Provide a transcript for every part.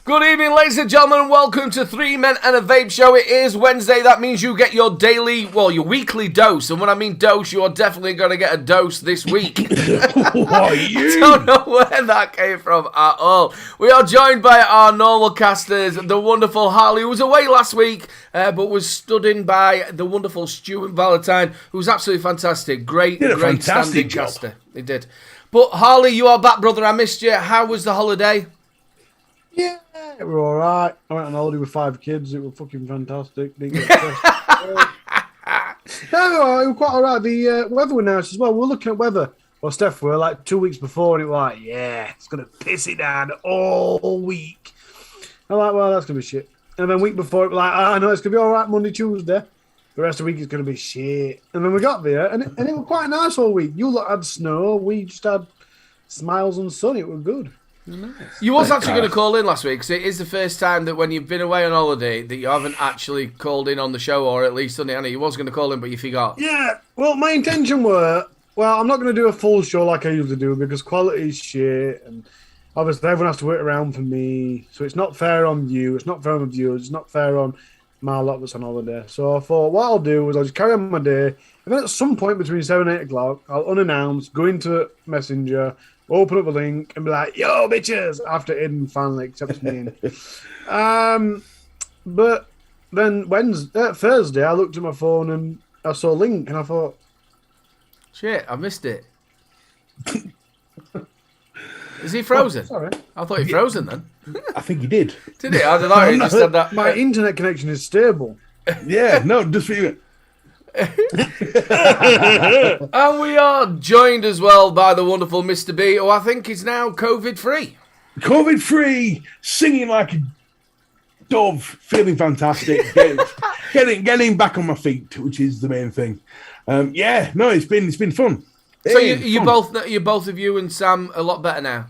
Good evening, ladies and gentlemen. Welcome to Three Men and a Vape Show. It is Wednesday. That means you get your daily, your weekly dose. And when I mean dose, you are definitely going to get a dose this week. Who are you? I don't know where that came from at all. We are joined by our normal casters, the wonderful Harley, who was away last week, but was stood in by the wonderful Stuart Valentine, who was absolutely fantastic. Great standing caster. He did. But Harley, you are back, brother. I missed you. How was the holiday? Yeah, we were all right. I went on holiday with 5 kids. It was fucking fantastic. Didn't get stressed. No, it was quite all right. The weather was nice as well. We were looking at weather. Well, Steph, we were like 2 weeks before, and it was like, yeah, it's going to piss it down all week. I'm like, well, that's going to be shit. And then week before, it was like, I know it's going to be all right Monday, Tuesday. The rest of the week is going to be shit. And then we got there, and it was quite nice all week. You lot had snow. We just had smiles and sun. It was good. Nice. You was actually going to call in last week, because it is the first time that when you've been away on holiday that you haven't actually called in on the show, or at least on the Annie. You was going to call in, but you forgot. Yeah, well, my intention were, I'm not going to do a full show like I usually do because quality is shit, and obviously everyone has to wait around for me, so it's not fair on you, it's not fair on the viewers, it's not fair on my lot that's on holiday. So I thought what I'll do is I'll just carry on my day, and then at some point between 7 and 8 o'clock, I'll unannounce, go into Messenger, open up a link and be like, yo, bitches, after Aiden finally accepts me in. But then Thursday, I looked at my phone and I saw a link and I thought, shit, I missed it. Is he frozen? Oh, sorry. I thought he frozen then. I think he did. Did he? I don't know. He just said that. My internet connection is stable. Yeah, no, just for you. And we are joined as well by the wonderful Mr. B, who I think is now COVID-free. COVID-free, singing like a dove, feeling fantastic, getting back on my feet, which is the main thing. It's been fun. So you both of you and Sam a lot better now.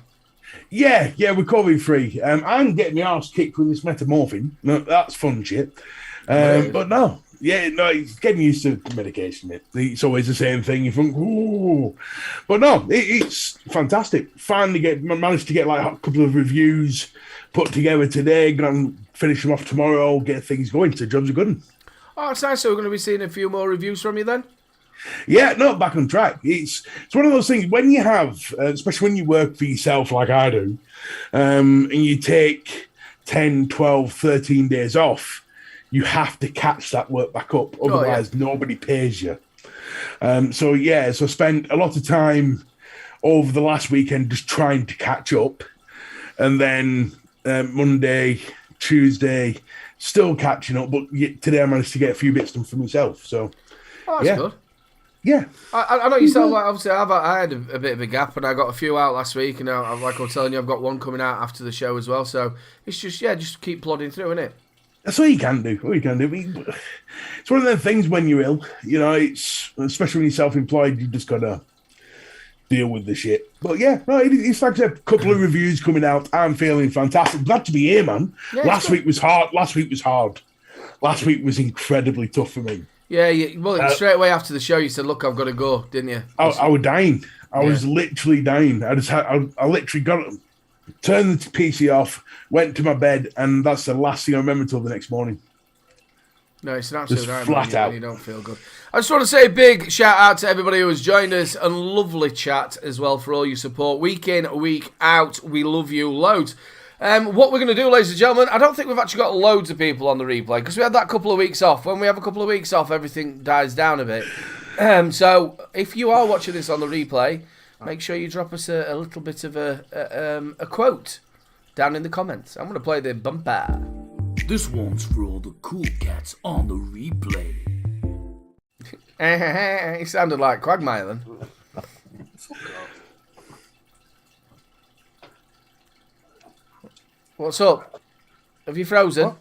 Yeah, we're COVID-free. I'm getting my arse kicked with this metamorphin. No, that's fun shit. But no. Yeah, no, it's getting used to medication. It's always the same thing. You think, ooh. But no, it's fantastic. Finally managed to get like a couple of reviews put together today. Going to finish them off tomorrow, get things going. So jobs are good. Oh, it's nice. So we're going to be seeing a few more reviews from you then? Yeah, no, back on track. It's one of those things when you have, especially when you work for yourself like I do, and you take 10, 12, 13 days off, you have to catch that work back up. Otherwise, nobody pays you. So I spent a lot of time over the last weekend just trying to catch up. and then Monday, Tuesday, still catching up. But today I managed to get a few bits done for myself. So, that's good. Yeah, I know yourself. Like, obviously, I had a bit of a gap, and I got a few out last week, and like I was telling you, I've got one coming out after the show as well. So it's just keep plodding through, isn't it? That's all you can do. It's one of them things when you're ill, it's especially when you're self-employed, you just gotta deal with the shit. But yeah, no, it's like I said, a couple of reviews coming out. I'm feeling fantastic. Glad to be here, man. Yeah, Last week was hard. Last week was incredibly tough for me. Yeah, well, straight away after the show, you said, "Look, I've got to go," didn't you? I was dying. I was literally dying. I literally turned the PC off, went to my bed, and that's the last thing I remember until the next morning. No, it's an absolute nightmare flat out. You don't feel good. I just want to say a big shout out to everybody who has joined us, and lovely chat as well for all your support. Week in, week out, we love you loads. What we're going to do, ladies and gentlemen, I don't think we've actually got loads of people on the replay because we had that couple of weeks off. When we have a couple of weeks off, everything dies down a bit. So if you are watching this on the replay, make sure you drop us a little bit of a quote down in the comments. I'm going to play the bumper. This one's for all the cool cats on the replay. He sounded like Quagmire then. What's up? Have you frozen?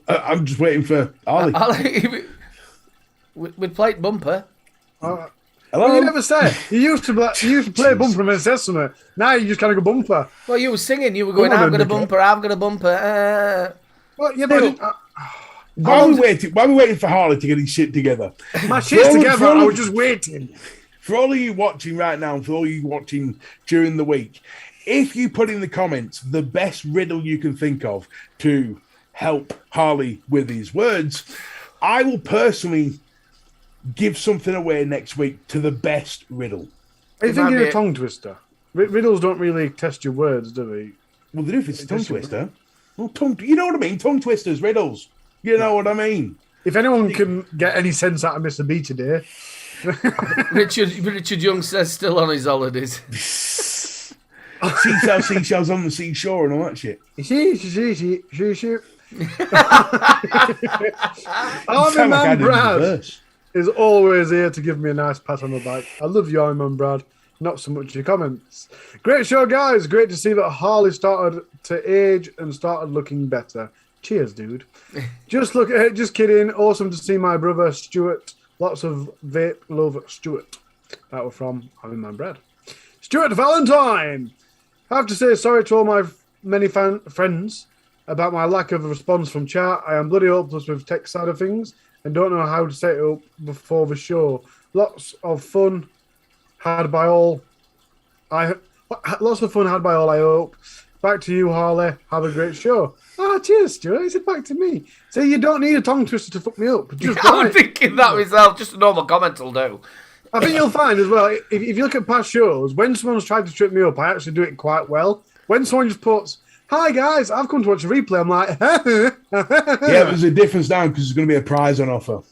I'm just waiting for Ali. With plate bumper. Hello? Well, you never say. You used to play bumper and say something. Now you just kind of go bumper. Well, you were singing. You were going, I've got a bumper, I've got a bumper. Well, yeah, but... Why are we waiting for Harley to get his shit together? My shit's together, I was just waiting. For all of you watching right now, and for all of you watching during the week, if you put in the comments the best riddle you can think of to help Harley with his words, I will personally give something away next week to the best riddle. Are you thinking of a tongue twister? Riddles don't really test your words, do they? Well, they do if it's a tongue twister. Well, you know what I mean? Tongue twisters, riddles. You know what I mean? If anyone can get any sense out of Mr. B today. Richard Young says still on his holidays. Seashells on the seashore and all that shit. Army Man Brad is always here to give me a nice pat on the back. I love you, Army Man Brad. Not so much your comments. Great show, guys. Great to see that Harley started to age and started looking better. Cheers, dude. Just kidding. Awesome to see my brother Stuart. Lots of vape love, Stuart. That was from Army Man Brad. Stuart Valentine. I have to say sorry to all my many friends about my lack of a response from chat. I am bloody hopeless with tech side of things and don't know how to set it up before the show. Lots of fun had by all. I hope. Back to you, Harley. Have a great show. Cheers, Stuart. He said back to me. So you don't need a tongue twister to fuck me up. I'm thinking that myself. Just a normal comment will do. I think you'll find as well, if you look at past shows, when someone's tried to trip me up, I actually do it quite well. When someone just puts, "Hi guys, I've come to watch a replay," I'm like, yeah, there's a difference now because there's going to be a prize on offer.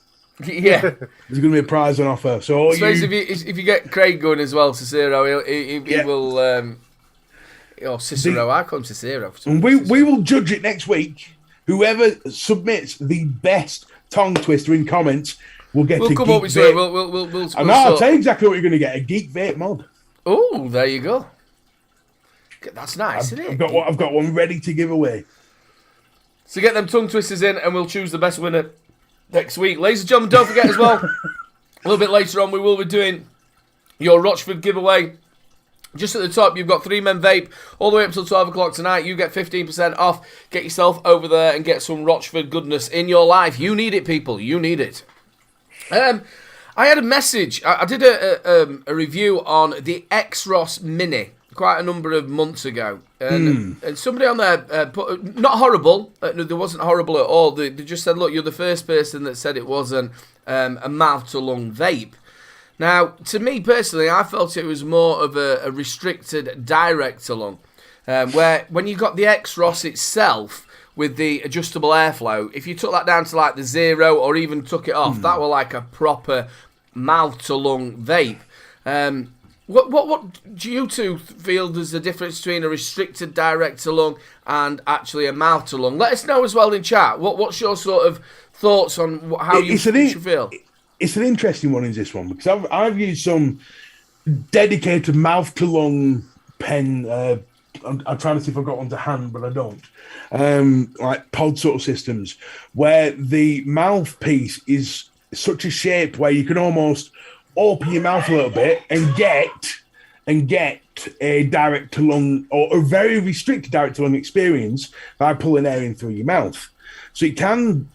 Yeah, there's going to be a prize on offer. So if you get Craig going as well, Cicero, he will. Or Cicero, I call him Cicero. And we will judge it next week. Whoever submits the best tongue twister in comments will get. We'll come up with something. We'll I'll tell you exactly what you're going to get: a Geek Vape mod. Oh, there you go. That's nice, isn't it? I've got one ready to give away. So get them tongue twisters in, and we'll choose the best winner next week. Ladies and gentlemen, don't forget as well. A little bit later on, we will be doing your Rochford giveaway. Just at the top, you've got 3 Men Vape. All the way up till 12 o'clock tonight, you get 15% off. Get yourself over there and get some Rochford goodness in your life. You need it, people. You need it. I had a message. I did a review on the X-Ross Mini quite a number of months ago. And somebody on there, put, not horrible. No, there wasn't horrible at all. They just said, look, you're the first person that said it wasn't a mouth-to-lung vape. Now, to me personally, I felt it was more of a restricted direct-to-lung, where when you got the X-Ross itself with the adjustable airflow, if you took that down to like the 0 or even took it off, that were like a proper mouth-to-lung vape. What do you two feel there's a difference between a restricted direct to lung and actually a mouth to lung? Let us know as well in chat. What's your sort of thoughts on how you feel? It's an interesting one, is this one, because I've used some dedicated mouth to lung pen. I'm trying to see if I've got one to hand, but I don't. Like pod sort of systems where the mouthpiece is such a shape where you can almost open your mouth a little bit and get a direct to lung or a very restricted direct to lung experience by pulling air in through your mouth. So it can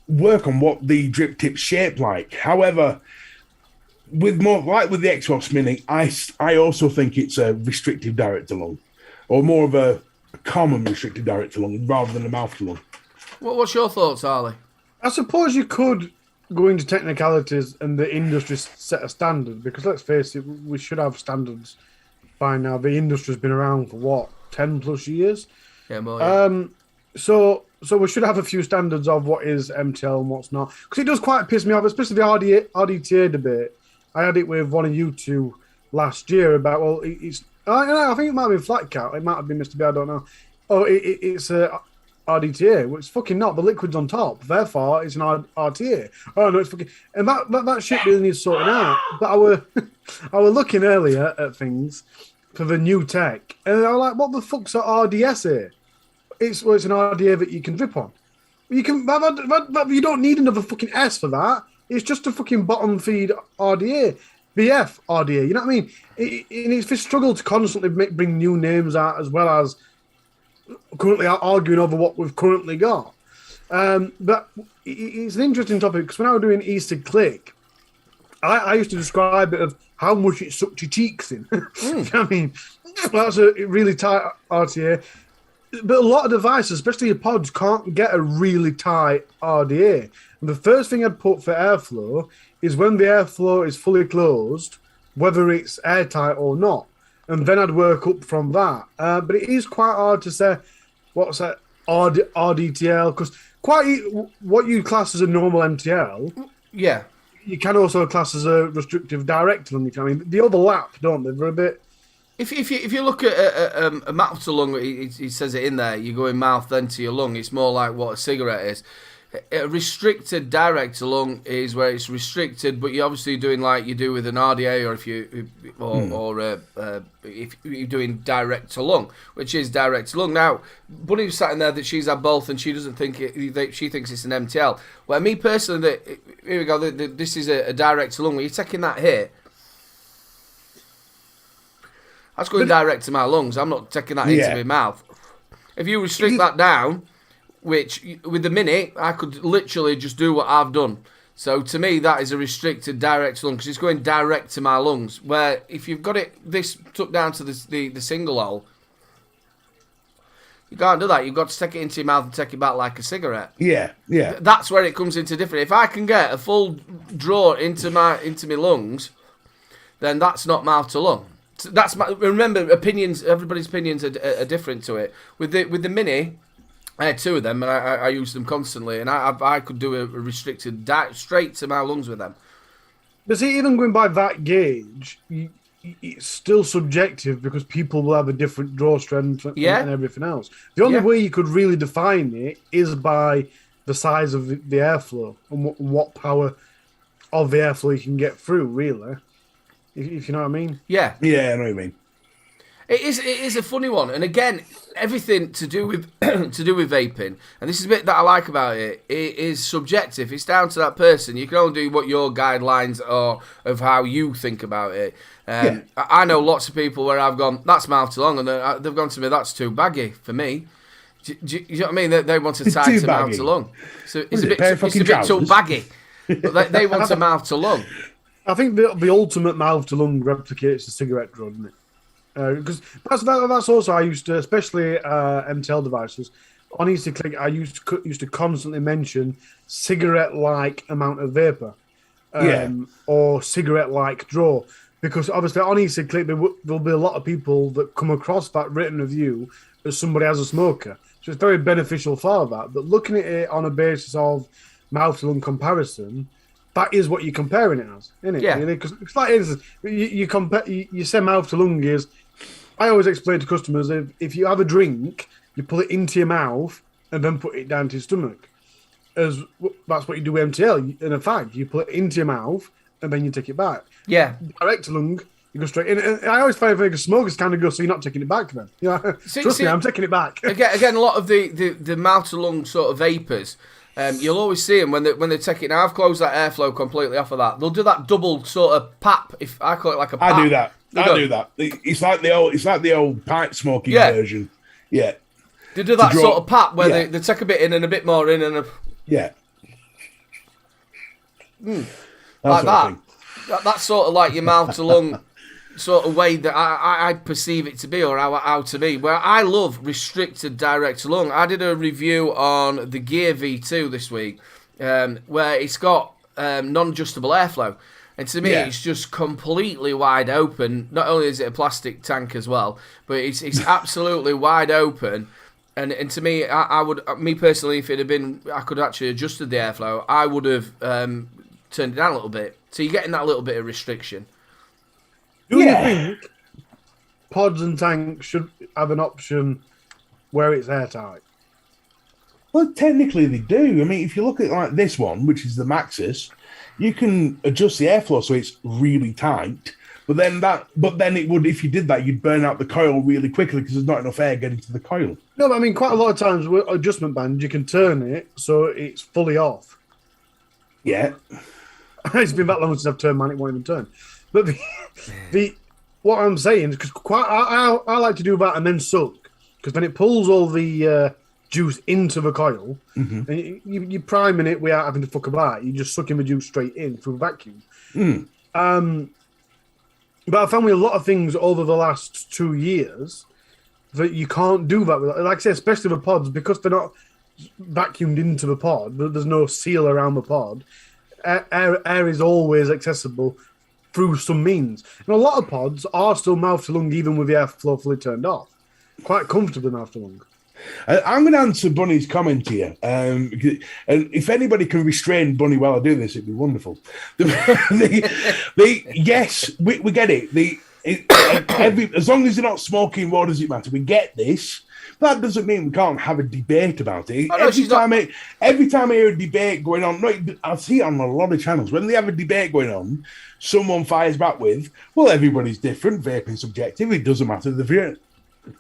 work on what the drip tip's shape like. However, with the Xbox Mini, I also think it's a restrictive direct to lung, or more of a common restricted direct to lung rather than a mouth to lung. What's your thoughts, Harley? I suppose you could go into technicalities and the industry set a standard, because let's face it, we should have standards by now. The industry's been around for what, 10 plus years? Yeah, more. Yeah. So we should have a few standards of what is MTL and what's not, because it does quite piss me off, especially the RDTA debate. I had it with one of you two last year about, well, it's I think it might have been Flat Cat, it might have been Mr. B, I don't know. Oh, it's a RDTA, well, it's fucking not. The liquid's on top, therefore it's an RTA. Oh no, it's fucking, and that shit really needs sorting out. But I were looking earlier at things for the new tech, and I was like, what the fuck's an RDS here? It's an RDA that you can drip on. You can, you don't need another fucking S for that. It's just a fucking bottom feed RDA. BF RDA, you know what I mean? It's a struggle to constantly bring new names out, as well as currently arguing over what we've currently got. But it's an interesting topic, because when I was doing Easter Click, I used to describe it of how much it sucked your cheeks in. You know what I mean? That's a really tight RTA. But a lot of devices, especially your pods, can't get a really tight RDA. And the first thing I'd put for airflow is when the airflow is fully closed, whether it's airtight or not. And then I'd work up from that. But it is quite hard to say what's that RDTL, because what you class as a normal MTL, yeah, you can also class as a restrictive direct lung. I mean, they overlap, don't they? They're a bit. If you look at a mouth to lung, he says it in there. You go in mouth then to your lung. It's more like what a cigarette is. A restricted direct to lung is where it's restricted, but you're obviously doing like you do with an RDA, or if you're doing direct to lung, which is direct to lung. Now, Bunny was sat in there that she's had both, and she doesn't think she thinks it's an MTL. Well, me personally, here we go. This is a direct to lung. When you're taking that hit, that's going direct to my lungs. I'm not taking that into my mouth. If you restrict that down, which with the Mini, I could literally just do what I've done. So to me, that is a restricted direct to lung, because it's going direct to my lungs. Where if you've got this tucked down to the single hole, you can't do that. You've got to take it into your mouth and take it back like a cigarette. Yeah. That's where it comes into different. If I can get a full draw into my lungs, then that's not mouth to lung. That's remember, opinions. Everybody's opinions are different to it. With the Mini, I had two of them, and I used them constantly, and I could do a restricted straight to my lungs with them. But see, even going by that gauge, it's still subjective, because people will have a different draw strength and everything else. The only way you could really define it is by the size of the airflow and what power of the airflow you can get through, really. If you know what I mean. Yeah, I know what you mean. It is a funny one, and again, everything to do with vaping, and this is a bit that I like about it. It is subjective. It's down to that person. You can only do what your guidelines are of how you think about it. I know lots of people where I've gone, that's mouth too long, and they've gone to me, that's too baggy for me. Do you know what I mean? They want to tie to mouth too long, so it's a bit too baggy. But they want a mouth to lung. I think the ultimate mouth to lung replicates the cigarette draw, doesn't it? Because that's also, I used to, especially MTL devices, on Easy Click, I used to constantly mention cigarette-like amount of vapor, or cigarette-like draw, because obviously on Easy Click there'll be a lot of people that come across that written review as somebody as a smoker, so it's very beneficial for that. But looking at it on a basis of mouth to lung comparison, that is what you're comparing it as, isn't it? Yeah. Because it's like you compare. You say mouth to lung is. I always explain to customers if you have a drink, you pull it into your mouth and then put it down to your stomach. That's what you do with MTL in a fag. You put it into your mouth and then you take it back. Yeah. Direct to lung, you go straight in. And I always find if a smoker's kind of go, so you're not taking it back then. Trust me, I'm taking it back. Again, a lot of the mouth to lung sort of vapors. You'll always see them when they take it. Now I've closed that airflow completely off of that. They'll do that double sort of pap. If I call it like a pap. I do that. It's like the old pipe smoking version. Yeah. They do that sort of pap where they take a bit in and a bit more in and like that. That's sort of like your mouth to lung sort of way that I perceive it to be, or how to be. Where I love restricted direct to lung. I did a review on the Gear V2 this week, where it's got non-adjustable airflow, and to me it's just completely wide open. Not only is it a plastic tank as well, but it's absolutely wide open. And to me, I would, me personally, if it had been, I could actually adjusted the airflow, I would have turned it down a little bit. So you're getting that little bit of restriction. Do you think pods and tanks should have an option where it's airtight? Well, technically they do. I mean, if you look at like this one, which is the Maxis, you can adjust the airflow so it's really tight. But then it would, if you did that, you'd burn out the coil really quickly because there's not enough air getting to the coil. No, but I mean, quite a lot of times with adjustment bands, you can turn it so it's fully off. Yeah. It's been that long since I've turned mine, it won't even turn. But the what I'm saying is because I like to do that and then suck, because then it pulls all the juice into the coil. Mm-hmm. And you're priming it without having to fuck about. You're just sucking the juice straight in through a vacuum. But I found with a lot of things over the last 2 years that you can't do that with. Like I say, especially the pods, because they're not vacuumed into the pod. There's no seal around the pod. Air is always accessible through some means. And a lot of pods are still mouth to lung, even with the airflow fully turned off. Quite comfortably mouth to lung. I'm going to answer Bunny's comment here. And if anybody can restrain Bunny while I do this, it'd be wonderful. Yes, we get it. As long as you're not smoking, what does it matter? We get this. That doesn't mean we can't have a debate about it. Every time I hear a debate going on, I see it on a lot of channels. When they have a debate going on, someone fires back with, well, everybody's different, vaping subjective, it doesn't matter. It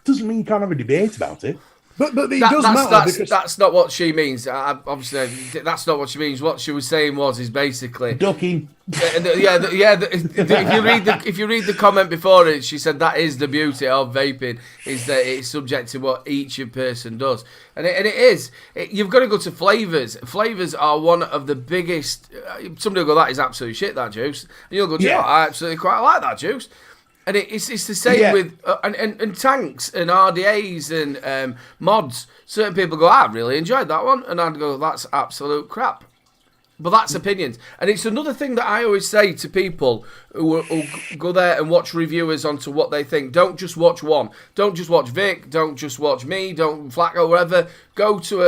doesn't mean you can't have a debate about it. But it does matter. That's not what she means. Obviously, that's not what she means. What she was saying is basically ducking. If you read the comment before it, she said that is the beauty of vaping, is that it's subject to what each person does, and it is. You've got to go to flavors. Flavors are one of the biggest. Somebody will go, that is absolute shit, that juice, and you'll go, I absolutely quite like that juice. And it's the same with and tanks and RDAs and mods. Certain people go, I really enjoyed that one, and I'd go, that's absolute crap. But that's opinions, and it's another thing that I always say to people who go there and watch reviewers onto what they think. Don't just watch one. Don't just watch Vic. Don't just watch me. Don't Flacco, whatever. Go to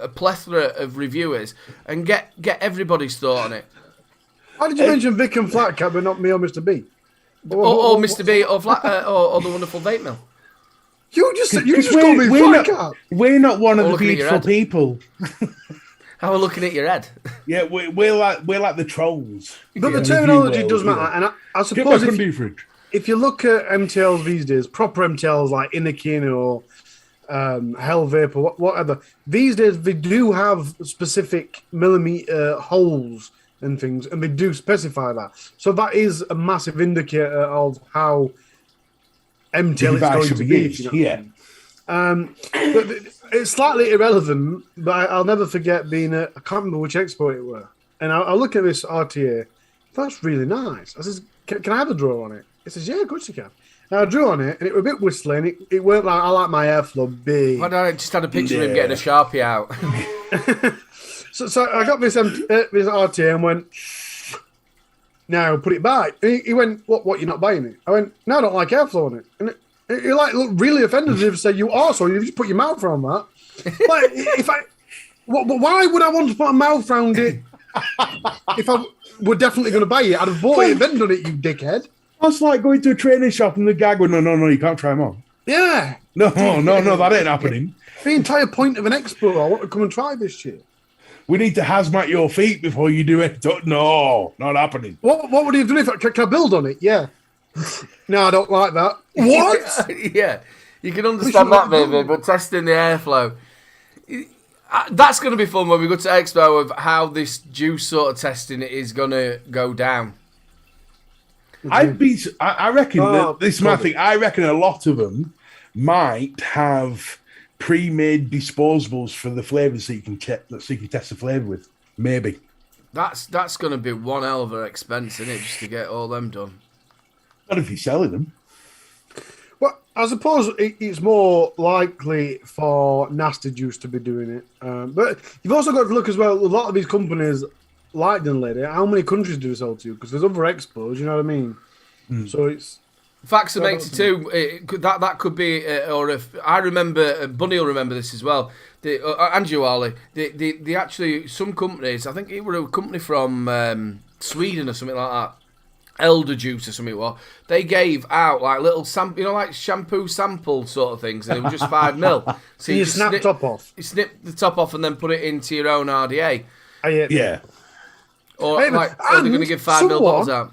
a plethora of reviewers and get everybody's thought on it. Why did you mention Vic and Flatcat, but not me or Mr. B? Or Mr. B, or the wonderful Vapemill. You just called me Flatcat. We're not one of the beautiful people. How we're looking at your head. Yeah, we're like the trolls. But the terminology does matter, and I suppose if you look at MTLs these days, proper MTLs like Inakin or Hell Vape or whatever, these days they do have specific millimeter holes and things, and they do specify that. So that is a massive indicator of how MTL is going to be. But it's slightly irrelevant, but I'll never forget being I can't remember which expo it were, and I look at this RTA. That's really nice. I says, can I have a draw on it? It says, yeah, of course you can. And I drew on it, and it was a bit whistling. It weren't like I like my airflow big. I just had a picture of him getting a Sharpie out. So I got this RTA and went, now put it back. And he went, what, you're not buying it? I went, no, I don't like airflow on it. And he looked really offended if said, you arsehole, you just put your mouth around that. Why would I want to put a mouth around it If I were definitely going to buy it, I'd have bought it, then done it, you dickhead. That's like going to a training shop and the guy going, no, you can't try them on. Yeah. No, that ain't happening. The entire point of an expo, I want to come and try this shit. We need to hazmat your feet before you do it. No, not happening. What would he have done if can I build on it? Yeah. No, I don't like that. What? Yeah, you can understand that, maybe, but testing the airflow. That's going to be fun when we go to Expo of how this juice sort of testing is going to go down. I reckon that this is my thing. I reckon a lot of them might have pre-made disposables for the flavours so you can test the flavour with. Maybe. That's going to be one hell of an expense, isn't it, just to get all them done? Not if you're selling them. Well, I suppose it's more likely for Nasty Juice to be doing it. But you've also got to look as well, a lot of these companies, like the lady, how many countries do they sell to? Because there's other expos, you know what I mean? So it's... Facts of 82, that could be, or if I remember, Bunny will remember this as well, and you, Ollie, the actually, some companies, I think it were a company from Sweden or something like that, Elder Juice or something, they gave out like little like shampoo sample sort of things, and they were just 5ml. So you snap the top off. You snip the top off and then put it into your own RDA. Yeah. Or they're going to give 5ml bottles out.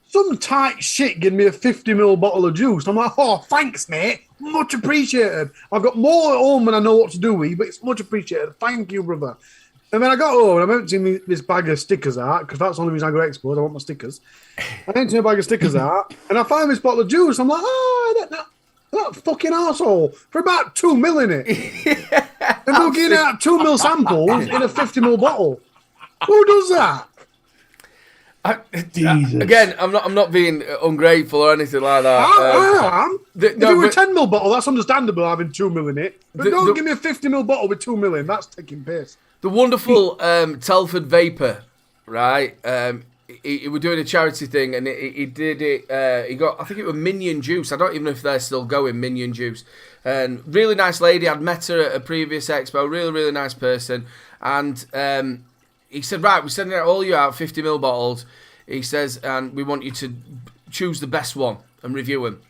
Some tight shit give me a 50ml bottle of juice. I'm like, oh, thanks, mate. Much appreciated. I've got more at home than I know what to do with, but it's much appreciated. Thank you, brother. And then I got home and I emptied this bag of stickers out, because that's the only reason I go to Expo. I want my stickers. I emptied a bag of stickers out, and I find this bottle of juice. I'm like, oh, that fucking arsehole for about 2ml in it. And they're getting out 2ml samples in a 50ml bottle. Who does that? Again, I'm not being ungrateful or anything like that. I am. If it were a 10ml bottle, that's understandable having 2ml in it. But don't give me a 50ml bottle with 2ml in. That's taking piss. The wonderful Telford Vapor, right? He was doing a charity thing, and he did it. He got, I think it was Minion Juice. I don't even know if they're still going, Minion Juice. And really nice lady. I'd met her at a previous expo. Really, really nice person. And he said, right, we're sending all you out 50ml bottles. He says, and we want you to choose the best one and review them.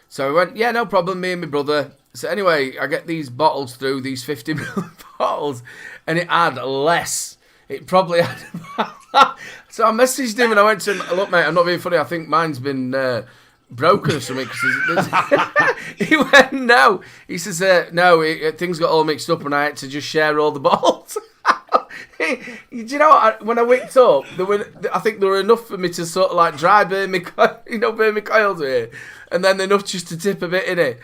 So I went, yeah, no problem, me and my brother. So anyway, I get these bottles through, these 50ml bottles, and it had less. It probably had... So I messaged him and I went to him, look, mate, I'm not being funny. I think mine's been broken or something. He went, no. He says, no, things got all mixed up and I had to just share all the bottles. Do you know what? When I whipped up, I think there were enough for me to sort of like dry burn my coils here, and then enough just to tip a bit in it.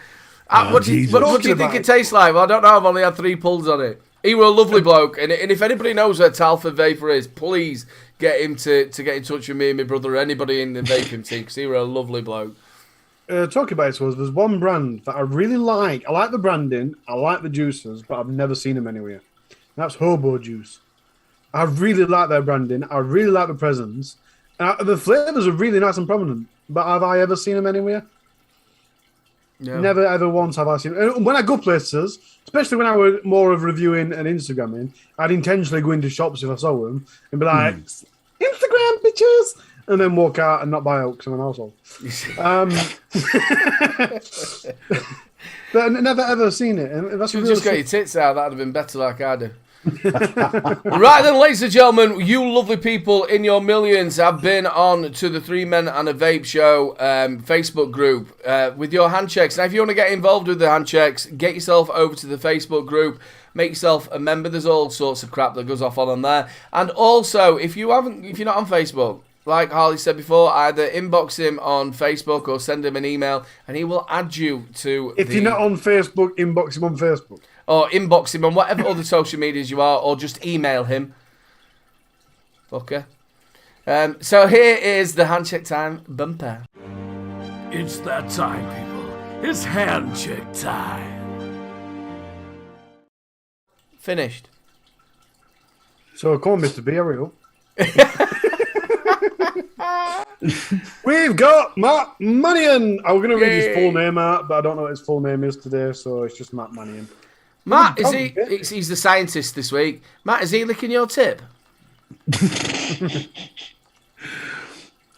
What do you think it tastes like? Well, I don't know. I've only had 3 pulls on it. He was a lovely bloke, and if anybody knows where Telford Vapor is, please get him to get in touch with me and my brother or anybody in the vaping team, because he was a lovely bloke. Talking about it, there's one brand that I really like. I like the branding, I like the juices, but I've never seen them anywhere. That's Hobo Juice. I really like their branding. I really like the presence. The flavours are really nice and prominent. But have I ever seen them anywhere? No. Never, ever once have I seen them. And when I go places, especially when I was more of reviewing and Instagramming, I'd intentionally go into shops if I saw them and be like, Instagram, bitches! And then walk out and not buy out because I'm an arsehole. But I've never, ever seen it. And that's you just got your tits out. That would have been better like I do. Right then, ladies and gentlemen, you lovely people in your millions have been on to the 3 Men and a Vape Show Facebook group with your handshakes. Now, if you want to get involved with the handshakes, get yourself over to the Facebook group. Make yourself a member. There's all sorts of crap that goes off on there. And also, if you're not on Facebook, like Harley said before, either inbox him on Facebook or send him an email, and he will add you to. If you're not on Facebook, inbox him on Facebook. Or inbox him on whatever other social medias you are, or just email him. Fucker. So here is the handshake time bumper. It's that time, people. It's handshake time. Finished. So come on, Mr. B, hurry up. We've got Matt Mannion. I was going to read his full name out, but I don't know what his full name is today, so it's just Matt Mannion. Matt, he's the scientist this week. Matt, is he licking your tip?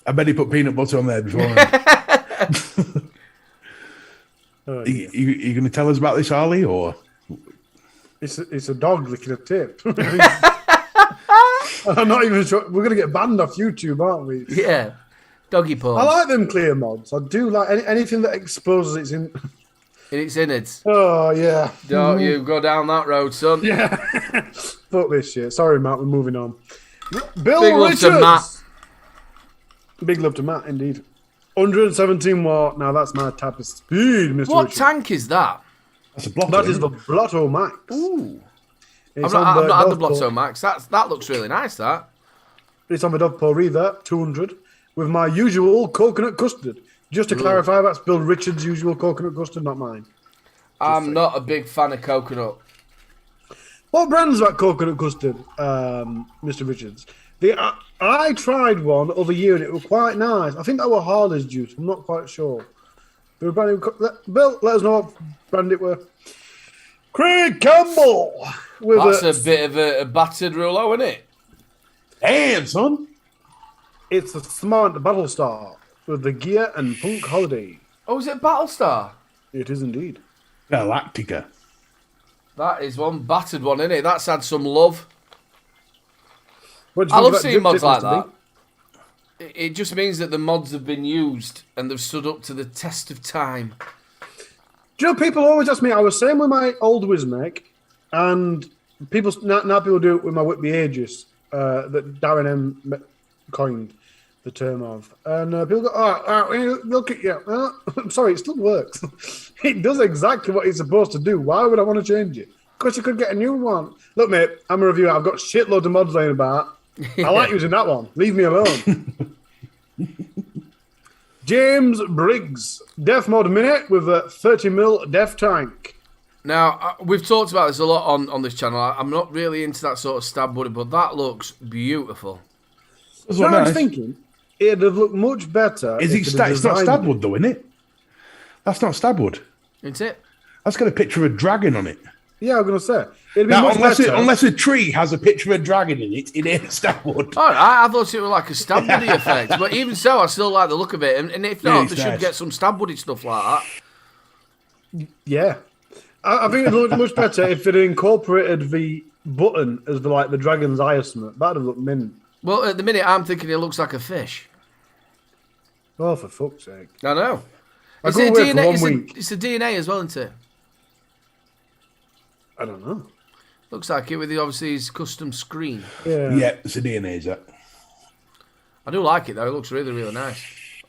I bet he put peanut butter on there before. You going to tell us about this, Harley, or? It's a dog licking a tip. I'm not even sure. We're going to get banned off YouTube, aren't we? Yeah. Doggy porn. I like them clear mods. I do like anything that exposes its in. In its innards. Oh, yeah. Don't you go down that road, son. Yeah. Fuck this shit. Sorry, Matt. We're moving on. Bill Big love Richards. to Matt. Big love to Matt, indeed. 117 watt. Now that's my type of speed, Mr. What Richards. tank is that? That's a block. That is the Blotto Max. Ooh. It's I've on not had the Dovepot- Blotto Max. That looks really nice, that. It's on the Dovepot Reaver 200 with my usual coconut custard. Just to clarify, that's Bill Richards' usual coconut custard, not mine. I'm not a big fan of coconut. What brand's that coconut custard, Mr. Richards? I tried one other year and it was quite nice. I think that was Harley's juice. I'm not quite sure. Bill, let us know what brand it were. Craig Campbell. That's a bit of a battered Rouleau, isn't it? Damn, son. It's a smart Battlestar with the gear and Punk Holiday. Oh, is it Battlestar? It is indeed. Galactica. That is one battered one, isn't it? That's had some love. What do you I think love of that seeing mods diptych, like Mr. that. B? It just means that the mods have been used and they've stood up to the test of time. Do you know, people always ask me, I was saying with my old Wismec, and people now people do it with my Whitby Aegis, that Darren M coined the term of. And people go, look at you. I'm sorry, it still works. It does exactly what it's supposed to do. Why would I want to change it? Because you could get a new one. Look, mate, I'm a reviewer. I've got shitloads of mods laying about. I like using that one. Leave me alone. James Briggs, Def Mod Minute with a 30mm Def Tank. Now, we've talked about this a lot on this channel. I'm not really into that sort of stab buddy, but that looks beautiful. That's So what I was nice. thinking, it'd have looked much better. Is if it they'd it's not designed- stabwood though, isn't it? That's not stabwood. Isn't it? That's got a picture of a dragon on it. Yeah, I'm going to say. It'd be Now, much better. unless a tree has a picture of a dragon in it, it ain't stabwood. All right, I thought it was like a stab buddy effect. But even so, I still like the look of it. And if Yeah, not, it's they should nice. get some stab buddy stuff like that. Yeah. I think it'd look much better if they'd incorporated the button as the dragon's eye or something. That'd have looked mint. Well, at the minute, I'm thinking it looks like a fish. Oh, for fuck's sake. I know. I It's go a away for DNA. 1 week. It's a DNA as well, isn't it? I don't know. Looks like it with obviously his custom screen. Yeah. Yeah, it's a DNA, is that? I do like it though. It looks really, really nice.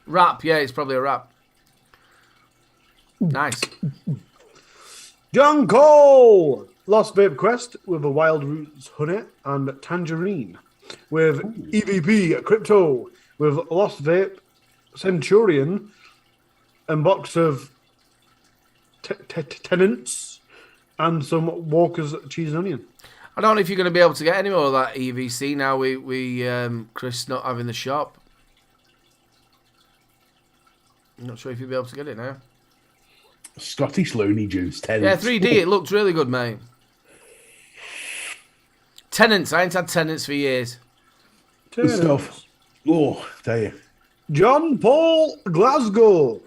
Wrap, yeah, it's probably a wrap. Nice. John Cole! Lost Vape Quest with a Wild Roots Honey and Tangerine. With EVP Crypto. With Lost Vape Centurion and box of Tenants and some Walker's Cheese and Onion. I don't know if you're going to be able to get any more of that EVC now. We Chris not having the shop. I'm not sure if you'll be able to get it now. Scottish Looney Juice. Yeah, 3D. It looked really good, mate. Tenants. I ain't had tenants for years. Good stuff. Oh, tell you. John Paul Glasgow.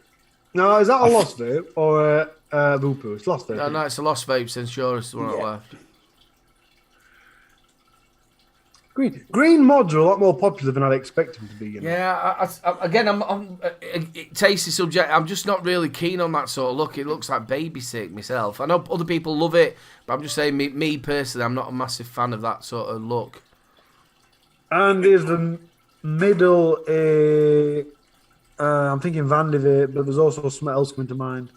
Now, is that a Lost Vape or a Vupu? It's Lost Vape. No, it's a Lost Vape since yours, the one that left. Green mods are a lot more popular than I'd expect them to be. You know? Yeah, again, I'm tasty subject. I'm just not really keen on that sort of look. It looks like baby sick myself. I know other people love it, but I'm just saying, me personally, I'm not a massive fan of that sort of look. And is the middle I'm thinking Vandy Vape, but there's also something else coming to mind.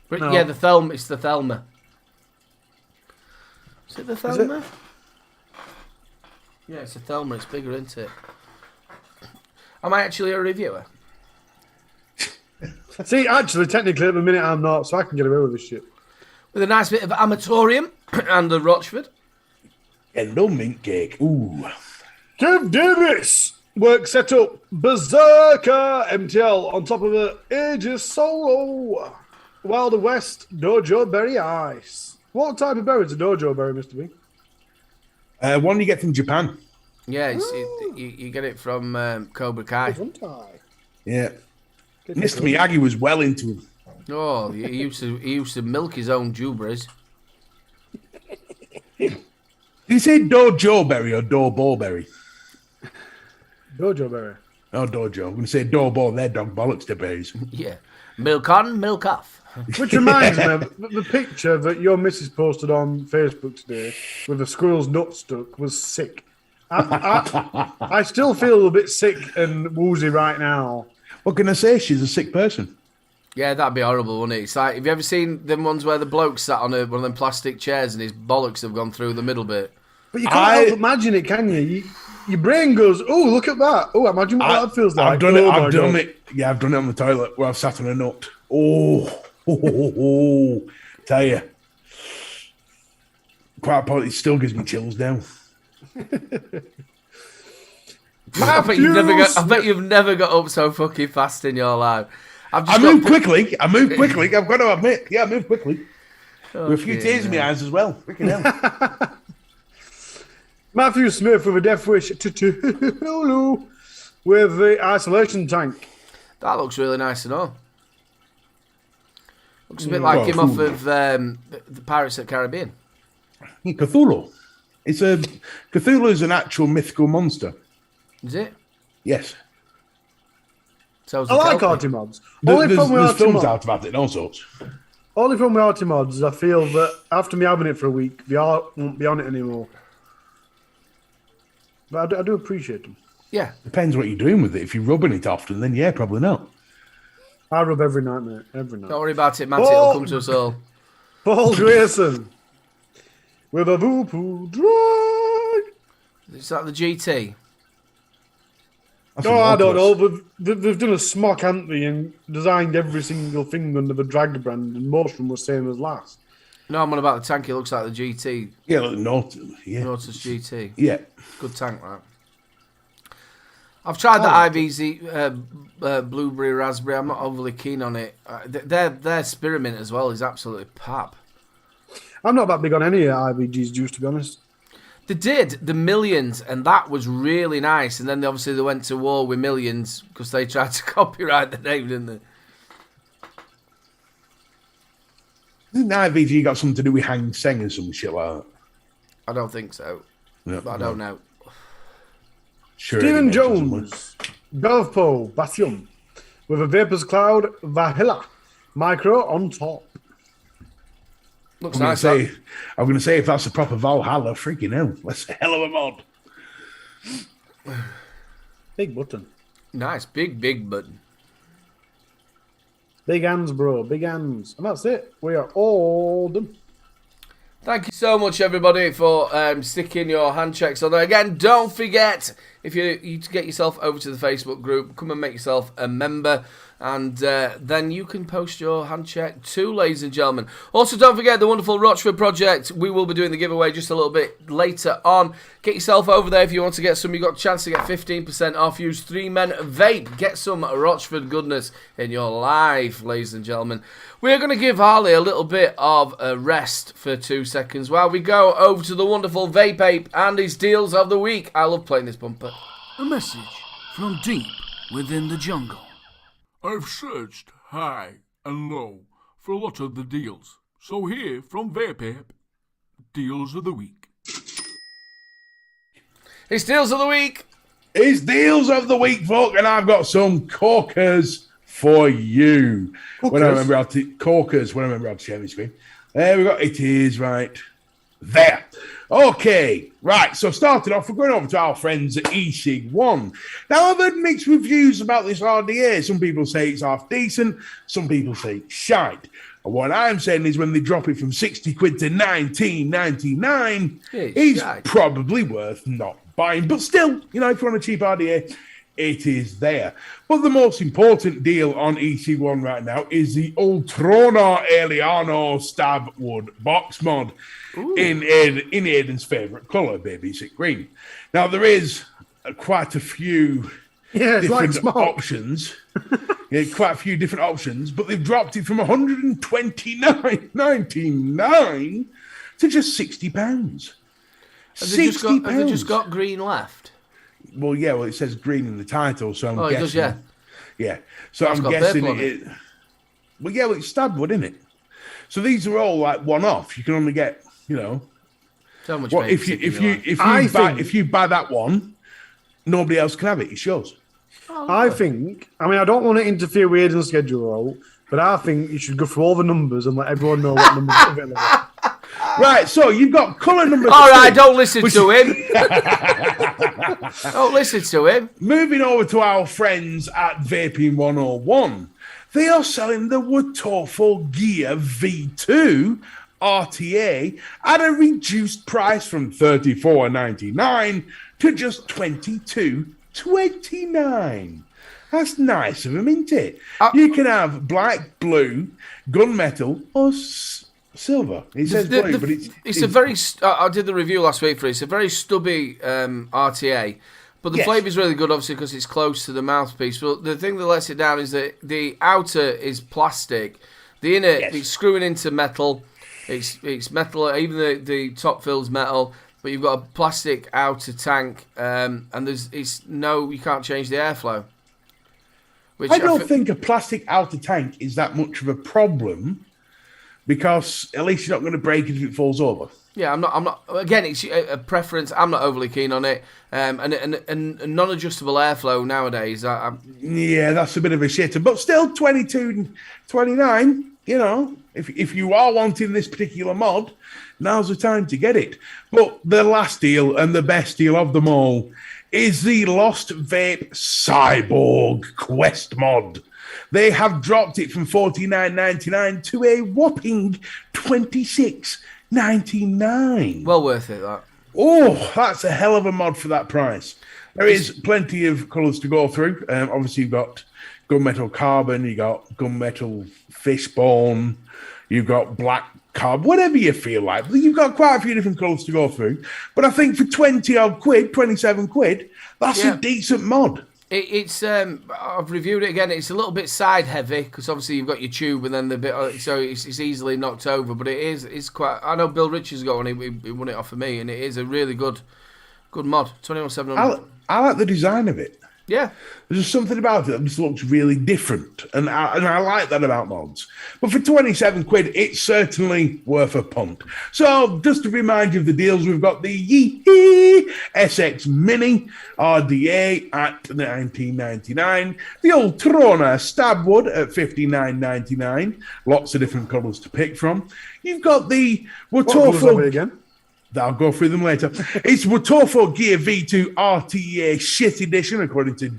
But No. yeah, the Thelma. It's the Thelma. Is it the Thelma? Yeah, it's a Thelma. It's bigger, isn't it? Am I actually a reviewer? See, actually, technically, at the minute I'm not, so I can get away with this shit. With a nice bit of amatorium and a Rochford. Kendall mint cake. Ooh. Kev Davis! Work set up. Berserker MTL on top of the Aegis Solo. Wilder West Dojo Berry Ice. What type of berry is a Dojo berry, Mr. B? One you get from Japan. Yeah, you get it from Cobra Kai. Yeah. Mr. Miyagi was well into him. Oh, he used to milk his own jubras. Did you say Dojo Berry or Dorbo Berry? Dojo berry. Oh, Dojo. I'm going to say Dorbo, they're dog bollocks to berries. Yeah. Milk on, milk off. Which reminds me, the picture that your missus posted on Facebook today with the squirrel's nut stuck was sick. I still feel a bit sick and woozy right now. What can I say? She's a sick person. Yeah, that'd be horrible, wouldn't it? It's like, have you ever seen them ones where the bloke sat on one of them plastic chairs and his bollocks have gone through the middle bit? But you can't help imagine it, can you? Your brain goes, oh, look at that. Oh, imagine what that feels like. I've done it. I've done it. Yeah, I've done it on the toilet where I've sat on a nut. Tell you. Quite possibly, it still gives me chills now. I bet you've never got up so fucking fast in your life. I move quickly. I've got to admit. Yeah, I move quickly. With a few tears in my eyes as well. Freaking hell. Matthew Smith with a Death Wish with the isolation tank. That looks really nice and all. Looks a bit like him off of the Pirates of the Caribbean. Cthulhu. Cthulhu is an actual mythical monster. Is it? Yes. So I like Artimods. There's films out about it and all sorts. Only from the Artimods, I feel that after me having it for a week, the art won't be on it anymore. But I do appreciate them. Yeah. Depends what you're doing with it. If you're rubbing it often, then yeah, probably not. I rub every night, mate. Every night. Don't worry about it, Matt. It'll come to us all. Paul Grayson with a Voopoo drag. Is that the GT? I don't know. They've done a smock, haven't they, and designed every single thing under the drag brand, and most of them were same as last. No, I'm on about the tank. It looks like the GT. Yeah, like the Nautilus. Yeah. Nautilus GT. Yeah. Good tank, that. I've tried the IVZ blueberry raspberry. I'm not overly keen on it. Their spearmint as well is absolutely pap. I'm not that big on any IVG's juice, to be honest. They did the Millions, and that was really nice. And then obviously they went to war with Millions because they tried to copyright the name, didn't they? Isn't IVG got something to do with Hang Seng and some shit like that? I don't think so. No, but I don't know. Sure. Stephen Jones, Govpo Batium, with a Vapors Cloud Vahilla micro on top. Looks I'm nice. I'm going to say if that's a proper Valhalla, freaking hell, that's a hell of a mod. Big button. Nice, big button. Big hands, bro. Big hands. And that's it. We are all done. Thank you so much, everybody, for sticking your hand checks on there. Again, don't forget, if you to get yourself over to the Facebook group, come and make yourself a member, and then you can post your hand check too, ladies and gentlemen. Also, don't forget the wonderful Rochford project. We will be doing the giveaway just a little bit later on. Get yourself over there if you want to get some. You've got a chance to get 15% off. Use 3 Men Vape. Get some Rochford goodness in your life, ladies and gentlemen. We're going to give Harley a little bit of a rest for 2 seconds while we go over to the wonderful Vape Ape and his deals of the week. I love playing this bumper. A message from deep within the jungle. I've searched high and low for a lot of the deals. So here from Vape Ape, deals of the week. His deals of the week. It's deals of the week, folk, and I've got some corkers for you. When I remember how to share my screen. There we go. It is right there. Okay, right. So starting off, we're going over to our friends at eSig1. Now, I've heard mixed reviews about this RDA. Some people say it's half decent. Some people say it's shite. And what I'm saying is when they drop it from 60 quid to 19.99, it's probably worth not buying. But still, you know, if you want a cheap RDA, it is there. But the most important deal on EC1 right now is the Ultrona Eliano Stab Wood box mod in Aiden's favourite colour, baby sick green. Now, there is quite a few different options. Quite a few different options, but they've dropped it from £129.99 to just £60. Have they just £60. got, have they just got green left? Well, yeah. Well, it says green in the title, so I'm Oh, guessing. it does, yeah. Yeah. So That's I'm got guessing purple on it. Well, yeah. Well, it's Stabwood, isn't it? So these are all like one-off. You can only get, So much. Well, vape if stick in your life. if you buy that one, nobody else can have it. It's yours. I think. I mean, I don't want to interfere with Aidan's schedule, but I think you should go through all the numbers and let everyone know what numbers are available. Right. So you've got colour number. All 3, right, don't listen to him. Don't listen to him. Moving over to our friends at Vaping 101, they are selling the Watofo Gear V2 RTA at a reduced price from $34.99 to just $22.29. That's nice of them, isn't it? You can have black, blue, gunmetal, or silver. It says blue, but it's a very. I did the review last week for it. It's a very stubby RTA, but the Yes. flavour is really good, obviously, because it's close to the mouthpiece. But the thing that lets it down is that the outer is plastic, the inner it's screwing into metal. It's metal. Even the top fill's metal, but you've got a plastic outer tank, and you can't change the airflow. Which I don't think a plastic outer tank is that much of a problem, because at least you're not going to break it if it falls over. Yeah, I'm not. Again, it's a preference. I'm not overly keen on it. And non-adjustable airflow nowadays. Yeah, that's a bit of a shitter, but still $22.29. If you are wanting this particular mod, now's the time to get it. But the last deal and the best deal of them all is the Lost Vape Cyborg Quest mod. They have dropped it from $49.99 to a whopping $26.99. Well worth it, that. Oh, that's a hell of a mod for that price. There is plenty of colours to go through. Obviously, you've got gunmetal carbon, you've got gunmetal fishbone, you've got black carbon, whatever you feel like. You've got quite a few different colours to go through. But I think for 27 quid, that's a decent mod. I've reviewed it again. It's a little bit side heavy because obviously you've got your tube and then the bit, so it's easily knocked over. But it's quite. I know Bill Richards got one. He won it off of me, and it is a really good mod. 21700. I like the design of it. Yeah. There's just something about it that just looks really different. And I like that about mods. But for 27 quid, it's certainly worth a punt. So just to remind you of the deals, we've got the Yee SX Mini RDA at $19.99. The Ultrona Stabwood at $59.99. Lots of different colours to pick from. You've got the Watofo again. I'll go through them later. It's Watofo Gear V2 RTA Shit Edition, according to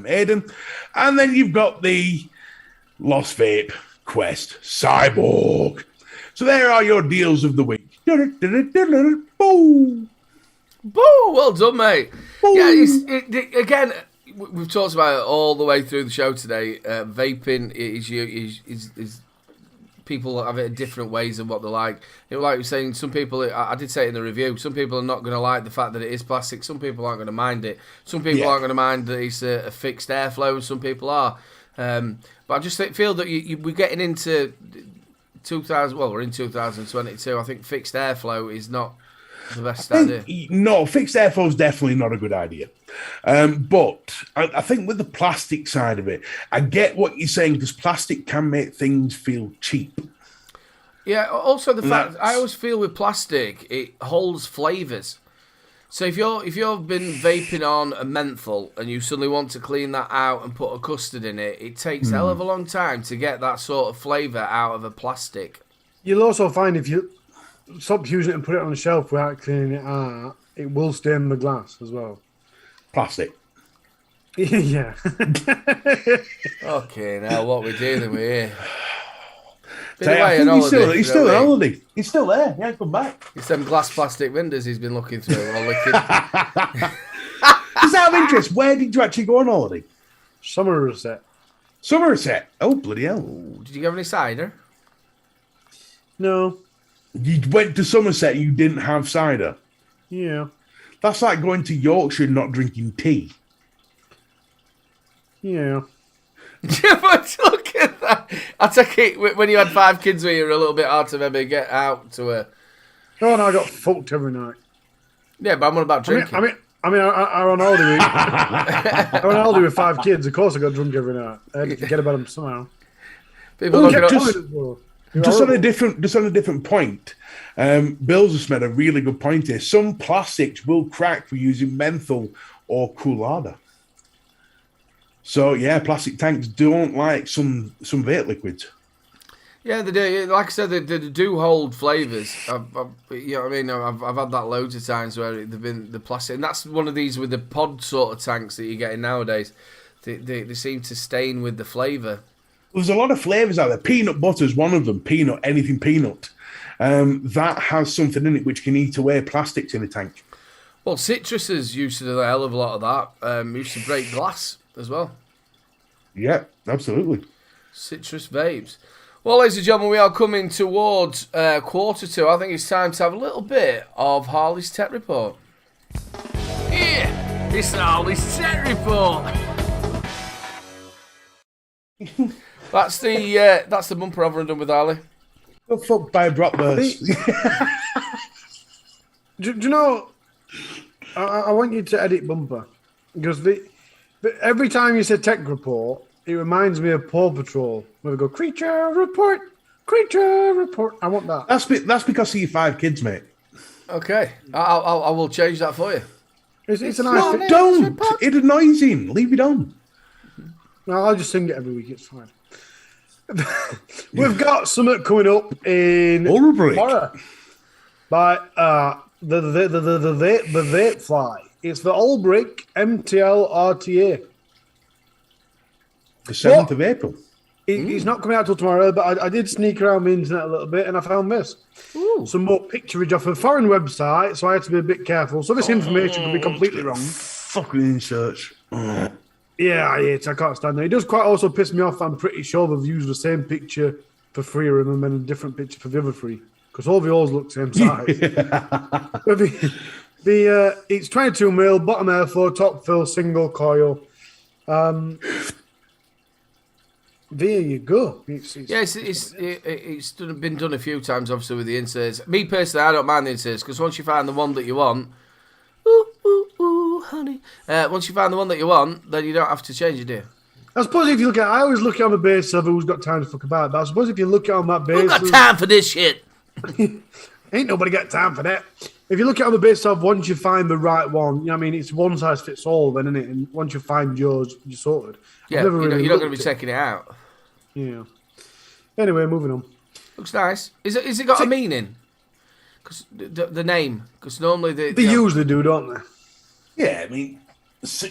Aidan. And then you've got the Lost Vape Quest Cyborg. So there are your deals of the week. Boo! Boo! Well done, mate. Boo. Yeah, again, we've talked about it all the way through the show today. Vaping is people have it in different ways of what they like. Like you're saying, some people, I did say it in the review, some people are not going to like the fact that it is plastic. Some people aren't going to mind it. Some people aren't going to mind that it's a fixed airflow, and some people are. But I just feel that we're getting into 2000. Well, we're in 2022. I think fixed airflow is not the best idea. No, fixed airflow is definitely not a good idea. But I think with the plastic side of it, I get what you're saying, because plastic can make things feel cheap. Yeah, also the fact I always feel with plastic, it holds flavours. So if you've been vaping on a menthol and you suddenly want to clean that out and put a custard in it, it takes a hell of a long time to get that sort of flavour out of a plastic. You'll also find if you stop using it and put it on the shelf without cleaning it out, it will stain the glass as well. Plastic. Yeah. Okay, now what we're dealing with here. I think he's still on holiday. He's still there. Yeah, come back. It's them glass plastic windows he's been looking through or licking. Just out of interest, where did you actually go on holiday? Somerset. Somerset. Oh, bloody hell. Ooh, did you have any cider? No. You went to Somerset and you didn't have cider? Yeah. That's like going to Yorkshire and not drinking tea. Yeah. But look at that. I take it when you had 5 kids with you, were a little bit hard to maybe get out to a... Oh, no, I got fucked every night. Yeah, but I'm on about drinking. I mean, I'm on holiday with, I'm on holiday with 5 kids. Of course, I got drunk every night. I had to forget about them somehow. People looking at Just on a different point, Bill's just made a really good point here. Some plastics will crack for using menthol or coolada. So yeah, plastic tanks don't like some vape liquids. Yeah, they do. Like I said, they do hold flavours. You know what I mean? I've had that loads of times where they've been the plastic, and that's one of these with the pod sort of tanks that you're getting nowadays. They seem to stain with the flavour. There's a lot of flavours out there. Peanut butter is one of them. Anything peanut. That has something in it which can eat away plastics in a tank. Well, citruses used to do a hell of a lot of that. Used to break glass as well. Yeah, absolutely. Citrus vapes. Well, ladies and gentlemen, we are coming towards 1:45. I think it's time to have a little bit of Harley's Tech Report. Yeah, it's Harley's Tech Report. That's the bumper over and done with Harley. The fuck by a drop burst. Do you know? I want you to edit bumper because every time you say tech report, it reminds me of Paw Patrol where we go creature report. I want that. That's because of your 5 kids, mate. Okay, I will change that for you. It's a nice. No, don't. It annoys him. Leave it on. No, I'll just sing it every week. It's fine. We've got something coming up in tomorrow by the Vape Fly. It's the Olbrick MTL RTA. The 7th of April. It's not coming out till tomorrow, but I did sneak around the internet a little bit and I found this. Ooh. Some more picturage off a foreign website, so I had to be a bit careful. So this information could be completely wrong. Fucking inserts. Yeah, I hate it. I can't stand it. It does quite also piss me off. I'm pretty sure they've used the same picture for 3 of them and a different picture for the other 3. Because all the oars look the same size. It's 22 mil, bottom airflow, top fill, single coil. There you go. It's been done a few times, obviously, with the inserts. Me personally, I don't mind the inserts because once you find the one that you want, honey. Once you find the one that you want, then you don't have to change it, do you? I suppose if you look at, I always look at on the basis of who's got time to fuck about. But I suppose if you look at on that basis, Who's got time for this shit? Ain't nobody got time for that. If you look at on the basis of once you find the right one, you know what I mean, it's one size fits all, then, isn't it? And once you find yours, you're sorted. Yeah, you're not going to be taking it out. Yeah. Anyway, moving on. Looks nice. Is it got a meaning? Because the name. Because normally they usually do, don't they? Yeah, I mean,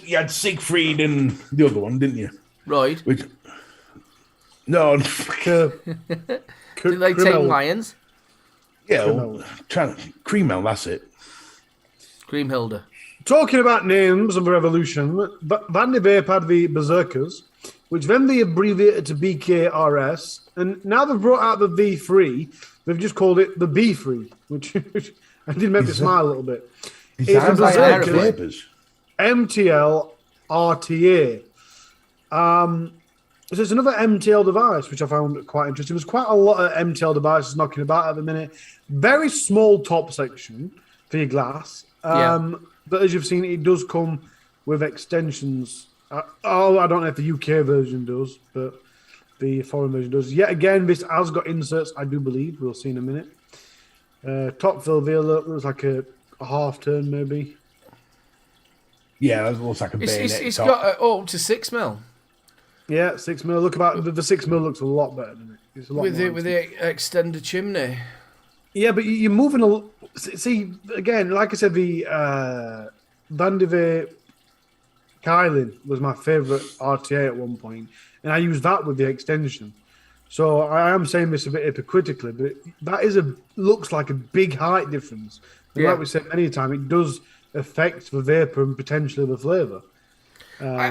you had Siegfried and the other one, didn't you? Right. No. Do they tame lions? Yeah, Creamel, that's it. Creamhilda. Talking about names of the revolution, Van de Vape had the Berserkers, which then they abbreviated to BKRS, and now they've brought out the V3. They've just called it the B3, which I did make me smile a little bit. It's a Berserkers MTL RTA. So it's another MTL device, which I found quite interesting. There's quite a lot of MTL devices knocking about at the minute. Very small top section for your glass. But as you've seen, it does come with extensions. I don't know if the UK version does, but the foreign version does. Yet again, this has got inserts, I do believe. We'll see in a minute. Top fill vela looks like a half turn, maybe. Yeah, that looks like a bayonet. It's got up to 6 mil. Yeah, 6 mil. Look about the 6 mil looks a lot better than it. It's a lot with the extended chimney. Yeah, but you're moving a. See again, like I said, the Van de Vape Kylin was my favourite RTA at one point, and I used that with the extension. So I am saying this a bit hypocritically, but that looks like a big height difference. And like we said many times, it does affect the vapor and potentially the flavour. I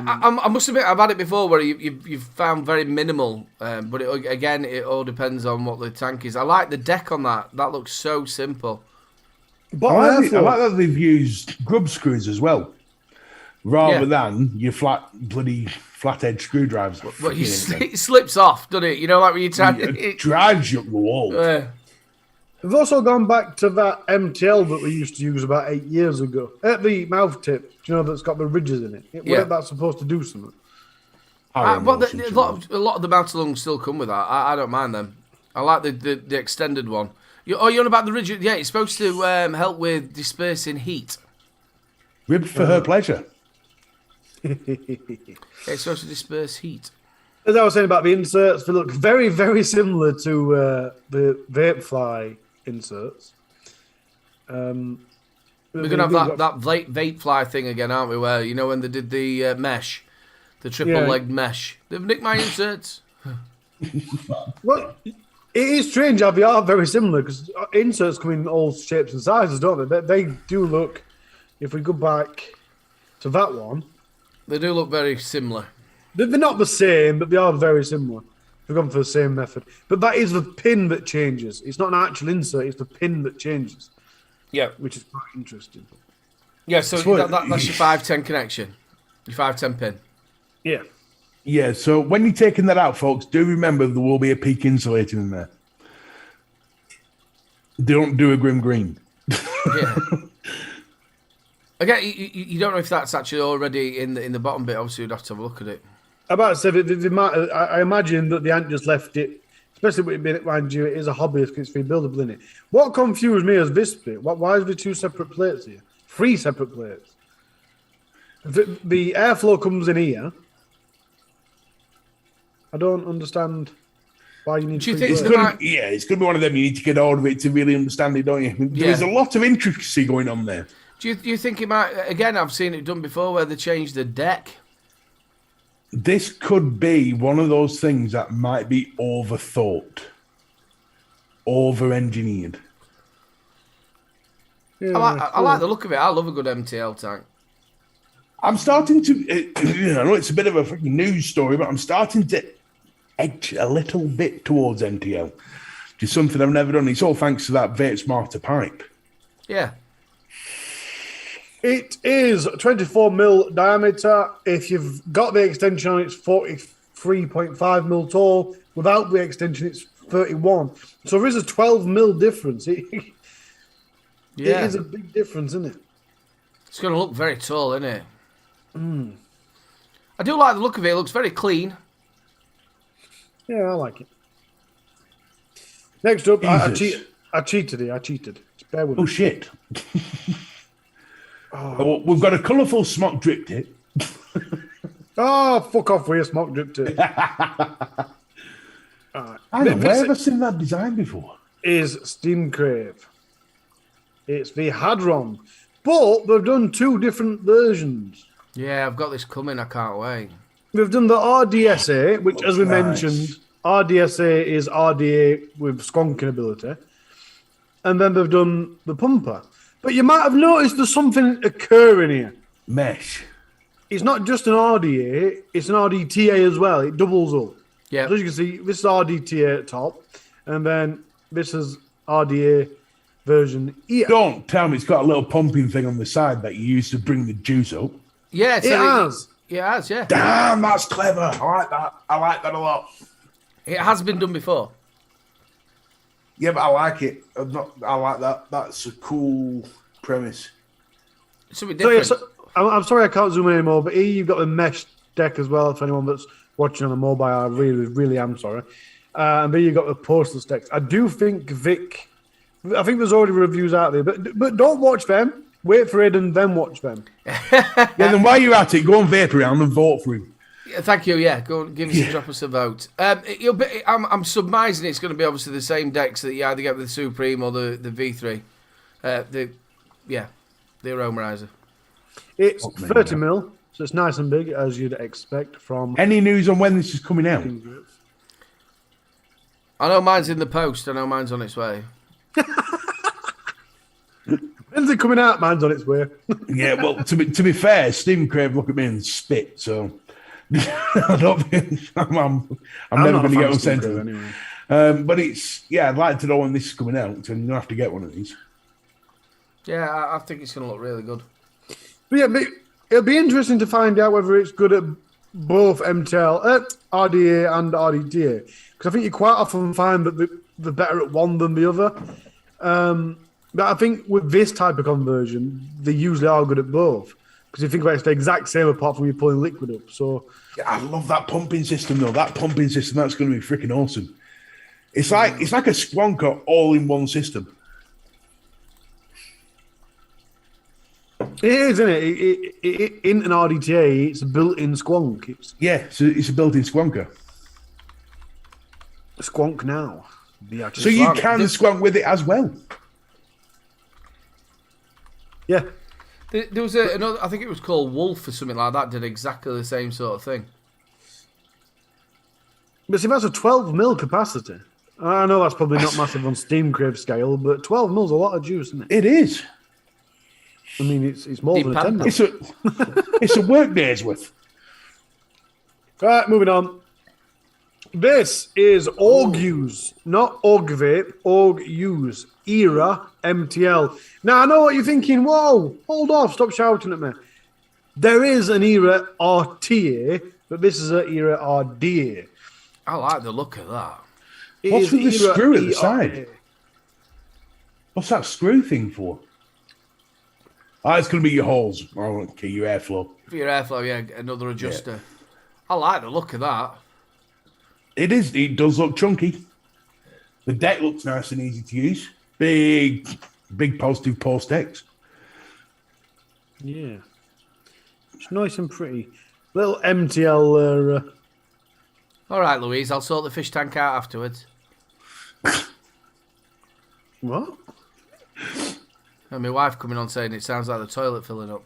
must admit, I've had it before where you've found very minimal, but it all depends on what the tank is. I like the deck on that. That looks so simple. But I like that they've used grub screws as well, rather than your flat edge screwdrivers. But it slips off, doesn't it? You know, like when you try it drives you up the wall. We've also gone back to that MTL that we used to use about 8 years ago. At the mouth tip, that's got the ridges in it. Yeah. Wasn't that supposed to do something? I Well, don't know, a lot of the mouth lungs still come with that. I don't mind them. I like the extended one. You're on about the rigid? Yeah, it's supposed to help with dispersing heat. Ribbed for her pleasure. Yeah, it's supposed to disperse heat. As I was saying about the inserts, they look very, very similar to the Vapefly inserts. We're going to have that vape fly thing again, aren't we? Where, when they did the mesh, the triple-legged mesh. They've nicked my inserts. Well, it is strange how they are very similar because inserts come in all shapes and sizes, don't they? They do look, if we go back to that one. They do look very similar. They're not the same, but they are very similar. We've gone for the same method. But that is the pin that changes. It's not an actual insert, it's the pin that changes. Yeah. Which is quite interesting. Yeah, so that's your 510 connection. Your 510 pin. Yeah. Yeah, so when you're taking that out, folks, do remember there will be a peak insulator in there. Don't do a Grim Green. Yeah. Again, you don't know if that's actually already in the bottom bit. Obviously, you'd have to have a look at it. About to say, I imagine that the ant just left it, especially with it being, mind you, it is a hobbyist, it's rebuildable in it. What confused me is this bit. Why is there 2 separate plates here? 3 separate plates. The airflow comes in here. I don't understand why you need. Do you think it's going to be one of them you need to get hold of it to really understand it, don't you? There's a lot of intricacy going on there. Do you think it might? Again, I've seen it done before where they changed the deck. This could be one of those things that might be overthought, over-engineered. Yeah, I like the look of it. I love a good MTL tank. I'm starting to, I know it's a bit of a freaking news story, but I'm starting to edge a little bit towards MTL, which is something I've never done. It's all thanks to that Vape Smarter pipe. Yeah. It is 24 mil diameter. If you've got the extension on, it's 43.5 mil tall. Without the extension, it's 31. So there is a 12 mil difference. It is a big difference, isn't it? It's going to look very tall, isn't it? I do like the look of it. It looks very clean. Yeah, I like it. Next up, I cheated. I cheated. Bear with me. Oh, shit. Well, we've got a colourful smock drip tip. Oh, fuck off with your smock drip tip. I don't know, where have I seen that design before? Is Steam Crave. It's the Hadron. But they've done 2 different versions. Yeah, I've got this coming. I can't wait. We've done the RDSA, which, as we mentioned, RDSA is RDA with skonking ability. And then they've done the pumper. But you might have noticed there's something occurring here. Mesh. It's not just an RDA, it's an RDTA as well. It doubles up. Yeah. So as you can see, this is RDTA at top, and then this is RDA version here. Don't tell me it's got a little pumping thing on the side that you use to bring the juice up. Yeah, it has. It has, yeah. Damn, that's clever. I like that. I like that a lot. It has been done before. Yeah, but I like it. I like that. That's a cool premise. Something different. I'm sorry I can't zoom in anymore, but here you've got the mesh deck as well. For anyone that's watching on the mobile, I really, really am sorry. And then you've got the postal decks. I do think I think there's already reviews out there, but don't watch them. Wait for it and then watch them. Yeah, then while you're at it, go on Vape around and vote for him. Yeah, thank you. Yeah, go and give us drop us a vote. I'm surmising it's going to be obviously the same decks that you either get with the Supreme or the V3. The Aromerizer. It's 30 mil, so it's nice and big as you'd expect from. Any news on when this is coming out? I know mine's in the post. I know mine's on its way. When's it coming out? Mine's on its way. Yeah, well, to be fair, Stephen Crave look at me and spit, so I don't think I'm never going to get one sent to him. Anyway. But I'd like to know when this is coming out, so I'm going to have to get one of these. Yeah, I think it's going to look really good. But yeah, it'll be interesting to find out whether it's good at both MTL, RDA and RDTA, because I think you quite often find that they're better at one than the other. But I think with this type of conversion, they usually are good at both. Because you think about it, it's the exact same apart from you pulling liquid up. So Yeah, I love that pumping system though. That pumping system, that's going to be freaking awesome. It's like a squonker all in one system. it is, isn't it? In an RDTA, it's a built-in squonk. It's Yeah, so it's a built-in squonker. a squonk now. The actual So you squonk. can squonk with it as well. Yeah. There was another, I think it was called Wolf or something like that, did exactly the same sort of thing. But see, that's a 12 mil capacity. I know that's probably not massive on Steam Crave scale, but 12 mil's a lot of juice, isn't it? It is. I mean, it's more than a 10 mil. It's a work day's worth. Right, moving on. This is Org-Use, not Org-Vape, Org-Use, Era MTL. Now, I know what you're thinking. Whoa, hold off, stop shouting at me. There is an Era RTA, but this is an Era RDA. I like the look of that. It What's is with the Era screw at the ERA. side? What's that screw thing for? Oh, it's going to be your holes. Oh, okay, your airflow. For your airflow, yeah, another adjuster. I like the look of that. It is. It does look chunky. The deck looks nice and easy to use. Big positive post decks. Yeah. It's nice and pretty. Little MTL. All right, Louise, I'll sort the fish tank out afterwards. What? And my wife coming on saying it sounds like the toilet filling up.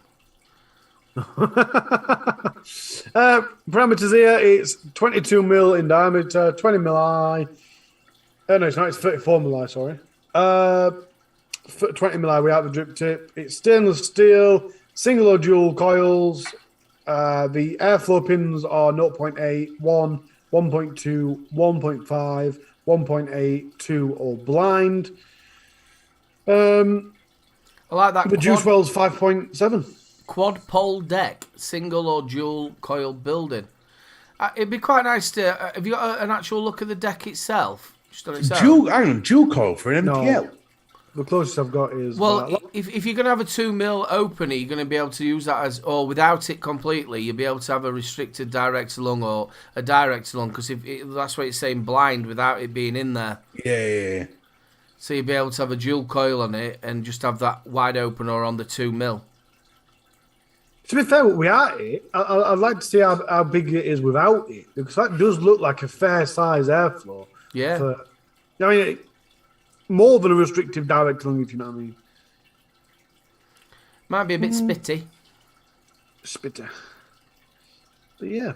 Parameters here, it's 22 mil in diameter, 20 mil high. No, it's not, it's 34 mil high, sorry. 20 mil high without the drip tip. It's stainless steel, single or dual coils. The airflow pins are 0.8, 1, 1.2, 1.5, 1.8, 2 all blind. I like that The juice well's 5.7. quad pole deck, single or dual coil building. It'd be quite nice to. Have you got an actual look at the deck itself? Just on itself? Dual coil for an MTL. No. The closest I've got is... Well, if you're going to have a 2 mil opener, you're going to be able to use that as, or without it completely, you'll be able to have a restricted direct lung or a direct lung, because that's why it's saying blind without it being in there. Yeah. So you'll be able to have a dual coil on it and just have that wide opener on the 2 mil. To be fair, we are it. I'd like to see how big it is without it, because that does look like a fair size airflow. Yeah. I mean, more than a restrictive direct lung, if you know what I mean. Might be a bit spitty. Spitter. But yeah.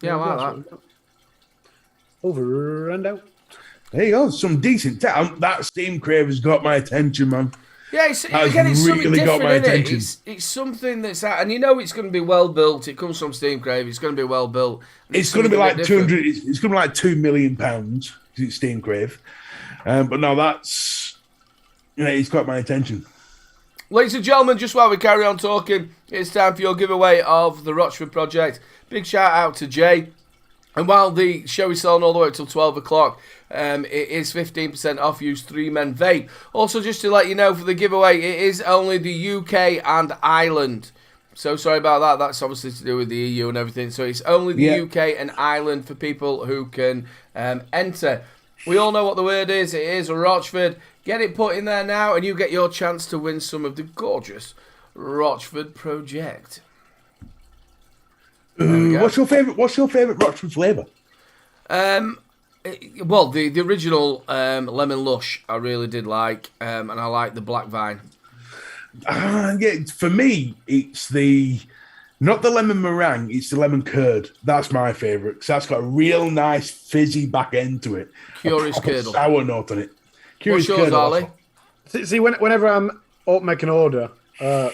Yeah, I like that's what that. we've got. Over and out. There you go. Some decent talent. That Steam Crave has got my attention, man. Yeah, That's again, it's something really got different, my isn't it? attention. It's something that's out, and you know it's going to be well built. It comes from Steam Crave. It's going to be well built. It's going to be like different. 200. It's going to be like £2 million because it's Steam Crave. But no, that's it's got my attention. Ladies and gentlemen, just while we carry on talking, it's time for your giveaway of the Rochford project. Big shout out to Jay. And while the show is on all the way till 12 o'clock, it is 15% off. Use 3 Men Vape. Also, just to let you know, for the giveaway, it is only the UK and Ireland. So sorry about that. That's obviously to do with the EU and everything. So it's only the UK and Ireland for people who can enter. We all know what the word is. It is Rochford. Get it put in there now, and you get your chance to win some of the gorgeous Rochford project. What's your favourite Rochford flavour? Well, the original Lemon Lush I really did like, and I like the Black Vine. Yeah, for me, it's not the lemon meringue, it's the lemon curd. That's my favourite because that's got a real nice fizzy back end to it. Curious a proper curdle. sour note on it. Curious What's yours, curdle, Ollie? See, whenever I'm up making an order, and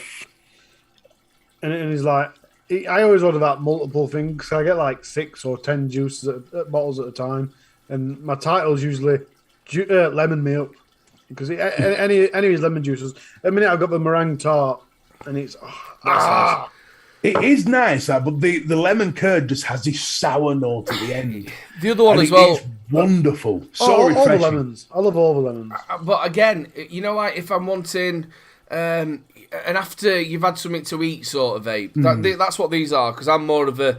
it's like, I always order that multiple thing because I get like 6 or 10 juices bottles at a time, and my title's usually lemon me up because any of these lemon juices. At the minute I've got the meringue tart, and it's Nice. It is nice, but the lemon curd just has this sour note at the end. The other one And as well. It's wonderful. So all the refreshing. lemons. I love all the lemons. But again, you know, like if I'm wanting, and after you've had something to eat sort of vape, that's what these are, because I'm more of a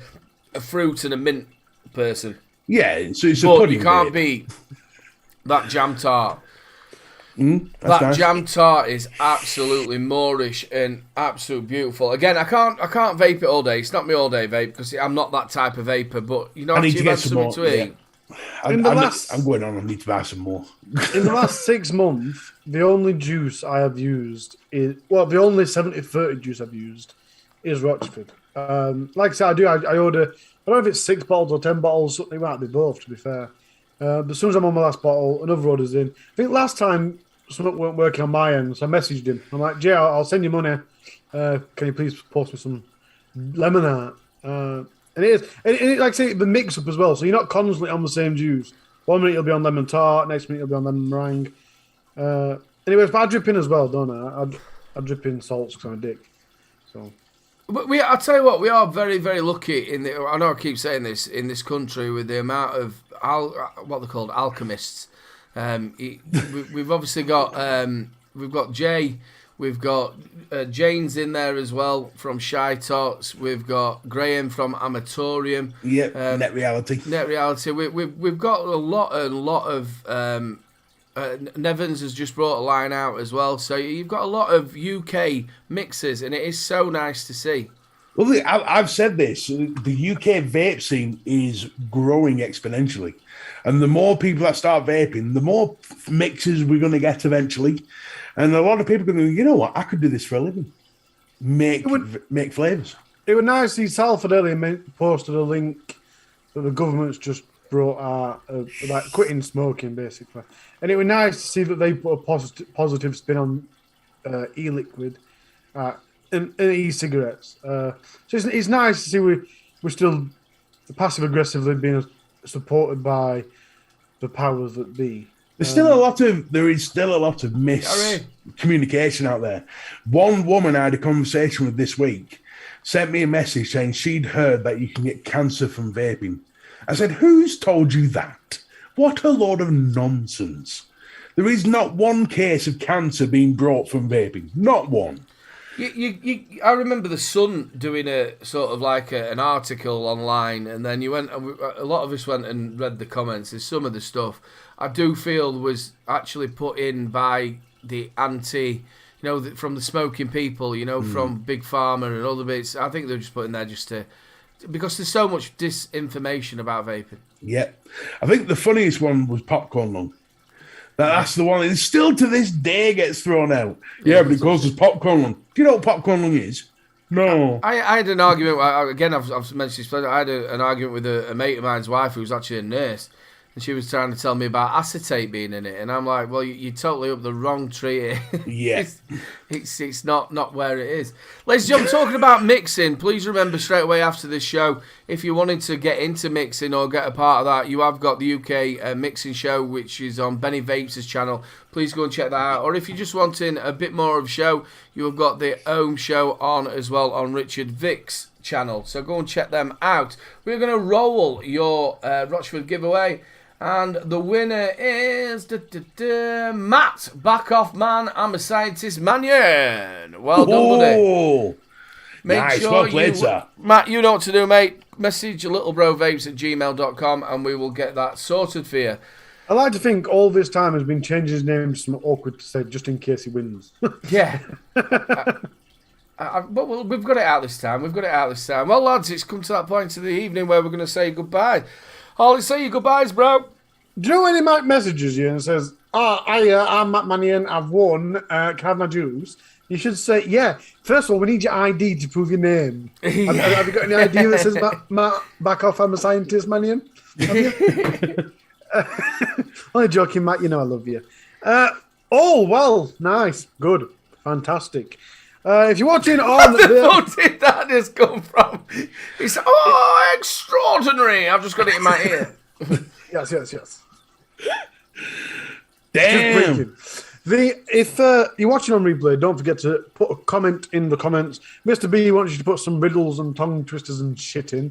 fruit and a mint person. Yeah, so it's a But pudding. you can't vape. beat that jam tart. That's That nice. jam tart is absolutely Moorish and absolutely beautiful. Again, I can't vape it all day. It's not my all day vape because I'm not that type of vapor. But you know, I after need to you've get had some something more, to yeah. eat, In the last- I'm going on. I need to buy some more. In the last 6 months, the only juice I have used is the only 70-30 juice I've used is Rochford. Like I said, I order. I don't know if it's 6 bottles or 10 bottles. Something might be both, to be fair. But as soon as I'm on my last bottle, another order's in. I think last time something weren't working on my end, so I messaged him. I'm like, Jay, I'll send you money. Can you please post me some lemon art? And it is, and like I say, the mix up as well. So you're not constantly on the same juice. 1 minute you'll be on lemon tart, next minute you'll be on lemon meringue. Anyways, but I drip in as well, don't I? I drip in salts because I'm a dick. So. but I'll tell you what, we are very, very lucky I know I keep saying this, in this country with the amount of what they're called, alchemists. We've obviously got we've got Jay, we've got Jane's in there as well from Shy Tots. We've got Graham from Amatorium. Yeah, Net Reality. Net Reality. We've got a lot of. Nevins has just brought a line out as well, so you've got a lot of UK mixes, and it is so nice to see. Well, I've said this. The UK vape scene is growing exponentially. And the more people that start vaping, the more mixes we're going to get eventually. And a lot of people are going to go, you know what, I could do this for a living. Make flavours. It was nice to see Salford earlier posted a link that the government's just brought out about quitting smoking, basically. And it was nice to see that they put a positive spin on e-liquid and e-cigarettes. So it's nice to see we're still passive-aggressively being supported by the powers that be. There is still a lot of miscommunication out there. One woman I had a conversation with this week sent me a message saying she'd heard that you can get cancer from vaping. I said, who's told you that? What a load of nonsense. There is not one case of cancer being brought from vaping. Not one. I remember the Sun doing a sort of like an article online, and then a lot of us went and read the comments. And some of the stuff I do feel was actually put in by the anti, from the smoking people, from Big Pharma and other bits. I think they're just put in there because there's so much disinformation about vaping. Yeah. I think the funniest one was popcorn lung. That's the one that still to this day gets thrown out. Yeah, but it causes popcorn lung. Do you know what popcorn lung is? No. I had an argument, again, I've mentioned this, I had an argument with a mate of mine's wife who was actually a nurse, and she was trying to tell me about acetate being in it, and I'm like, well, you're totally up the wrong tree here. Yeah. It's not where it is. Ladies and gentlemen, talking about mixing, please remember straight away after this show, if you're wanting to get into mixing or get a part of that, you have got the UK mixing show, which is on Benny Vapes' channel. Please go and check that out. Or if you're just wanting a bit more of a show, you have got the Ohm show on as well on Richard Vick's channel. So go and check them out. We're going to roll your Rochford giveaway. And the winner is Matt, back off man, I'm a scientist Mannion. Well done, buddy. Nice, well played, sir. Matt, you know what to do, mate. Message littlebrothavapes@gmail.com and we will get that sorted for you. I like to think all this time has been changing his name to some awkward to say just in case he wins. Yeah. But we've got it out this time. Well, lads, it's come to that point of the evening where we're going to say goodbye. Ollie, say your goodbyes, bro. Do you know when he might messages you and says, I'm Matt Mannion, I've won, can I have my juice? You should say, yeah, first of all, we need your ID to prove your name. Have you got any ID that says, Matt, back off, I'm a scientist, Mannion? Have you? Only joking, Matt, you know I love you. Well, nice, good, fantastic. If you're watching on... Where the fuck did that just come from? It's extraordinary. I've just got it in my ear. Yes. Damn. If you're watching on replay, don't forget to put a comment in the comments. Mr. B wants you to put some riddles and tongue twisters and shit in.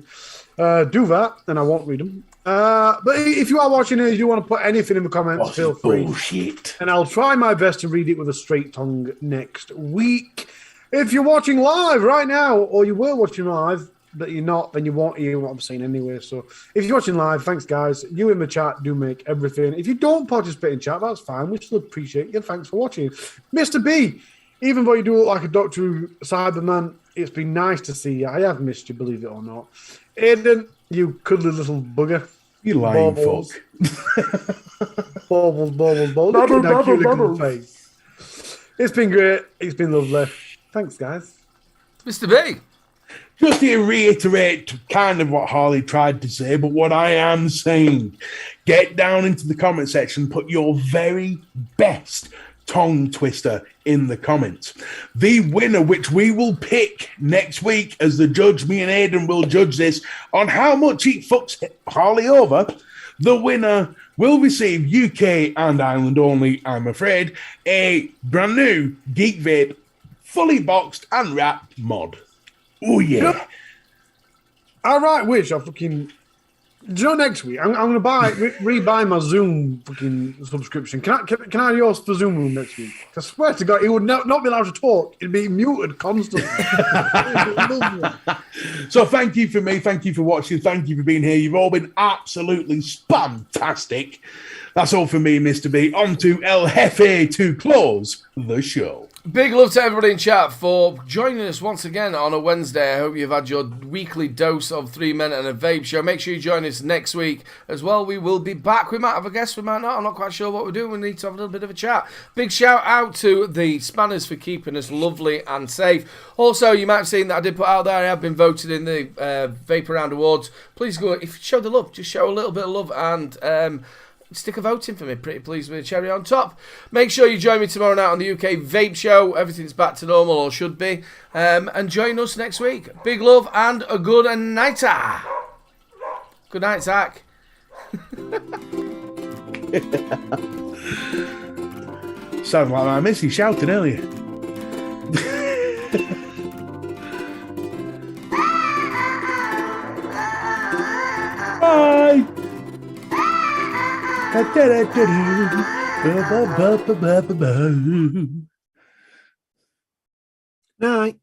Do that, and I won't read them. But if you are watching it, if you want to put anything in the comments, feel free. Bullshit. And I'll try my best to read it with a straight tongue next week. If you're watching live right now, or you were watching live, but you're not, then you won't hear what I'm saying anyway. So if you're watching live, thanks, guys. You in the chat do make everything. If you don't participate in chat, that's fine. We still appreciate you. Thanks for watching. Mr. B, even though you do look like a Doctor Who Cyberman, it's been nice to see you. I have missed you, believe it or not. Aiden, you cuddly little bugger. You lying Baubles. fuck. Baubles. Look at that cute little face. It's been great. It's been lovely. Thanks, guys. Mr. B. Just to reiterate kind of what Harley tried to say, but what I am saying, get down into the comment section, put your very best tongue twister in the comments. The winner, which we will pick next week as the judge, me and Aidan will judge this on how much he fucks Harley over. The winner will receive UK and Ireland only, I'm afraid, a brand new Geek Vape, fully boxed and wrapped mod. Oh, yeah. All right, which I fucking... Do you know next week? I'm going to rebuy my Zoom fucking subscription. Can I have yours for Zoom Room next week? I swear to God, he would not be allowed to talk. He'd be muted constantly. So thank you for me. Thank you for watching. Thank you for being here. You've all been absolutely fantastic. That's all for me, Mr. B. On to El Jefe to close the show. Big love to everybody in chat for joining us once again on a Wednesday. I hope you've had your weekly dose of 3 Men and a Vape show. Make sure you join us next week as well. We will be back. We might have a guest, we might not. I'm not quite sure what we're doing. We need to have a little bit of a chat. Big shout out to the Spanners for keeping us lovely and safe. Also, you might have seen that I did put out there, I have been voted in the Vape Around Awards. Please go, if you show the love, just show a little bit of love and... stick a vote in for me. Pretty pleased with a cherry on top. Make sure you join me tomorrow night on the UK Vape Show. Everything's back to normal, or should be. And join us next week. Big love and a good nighter. Good night, Zach. Sounds like my missy shouting earlier. Bye. Night.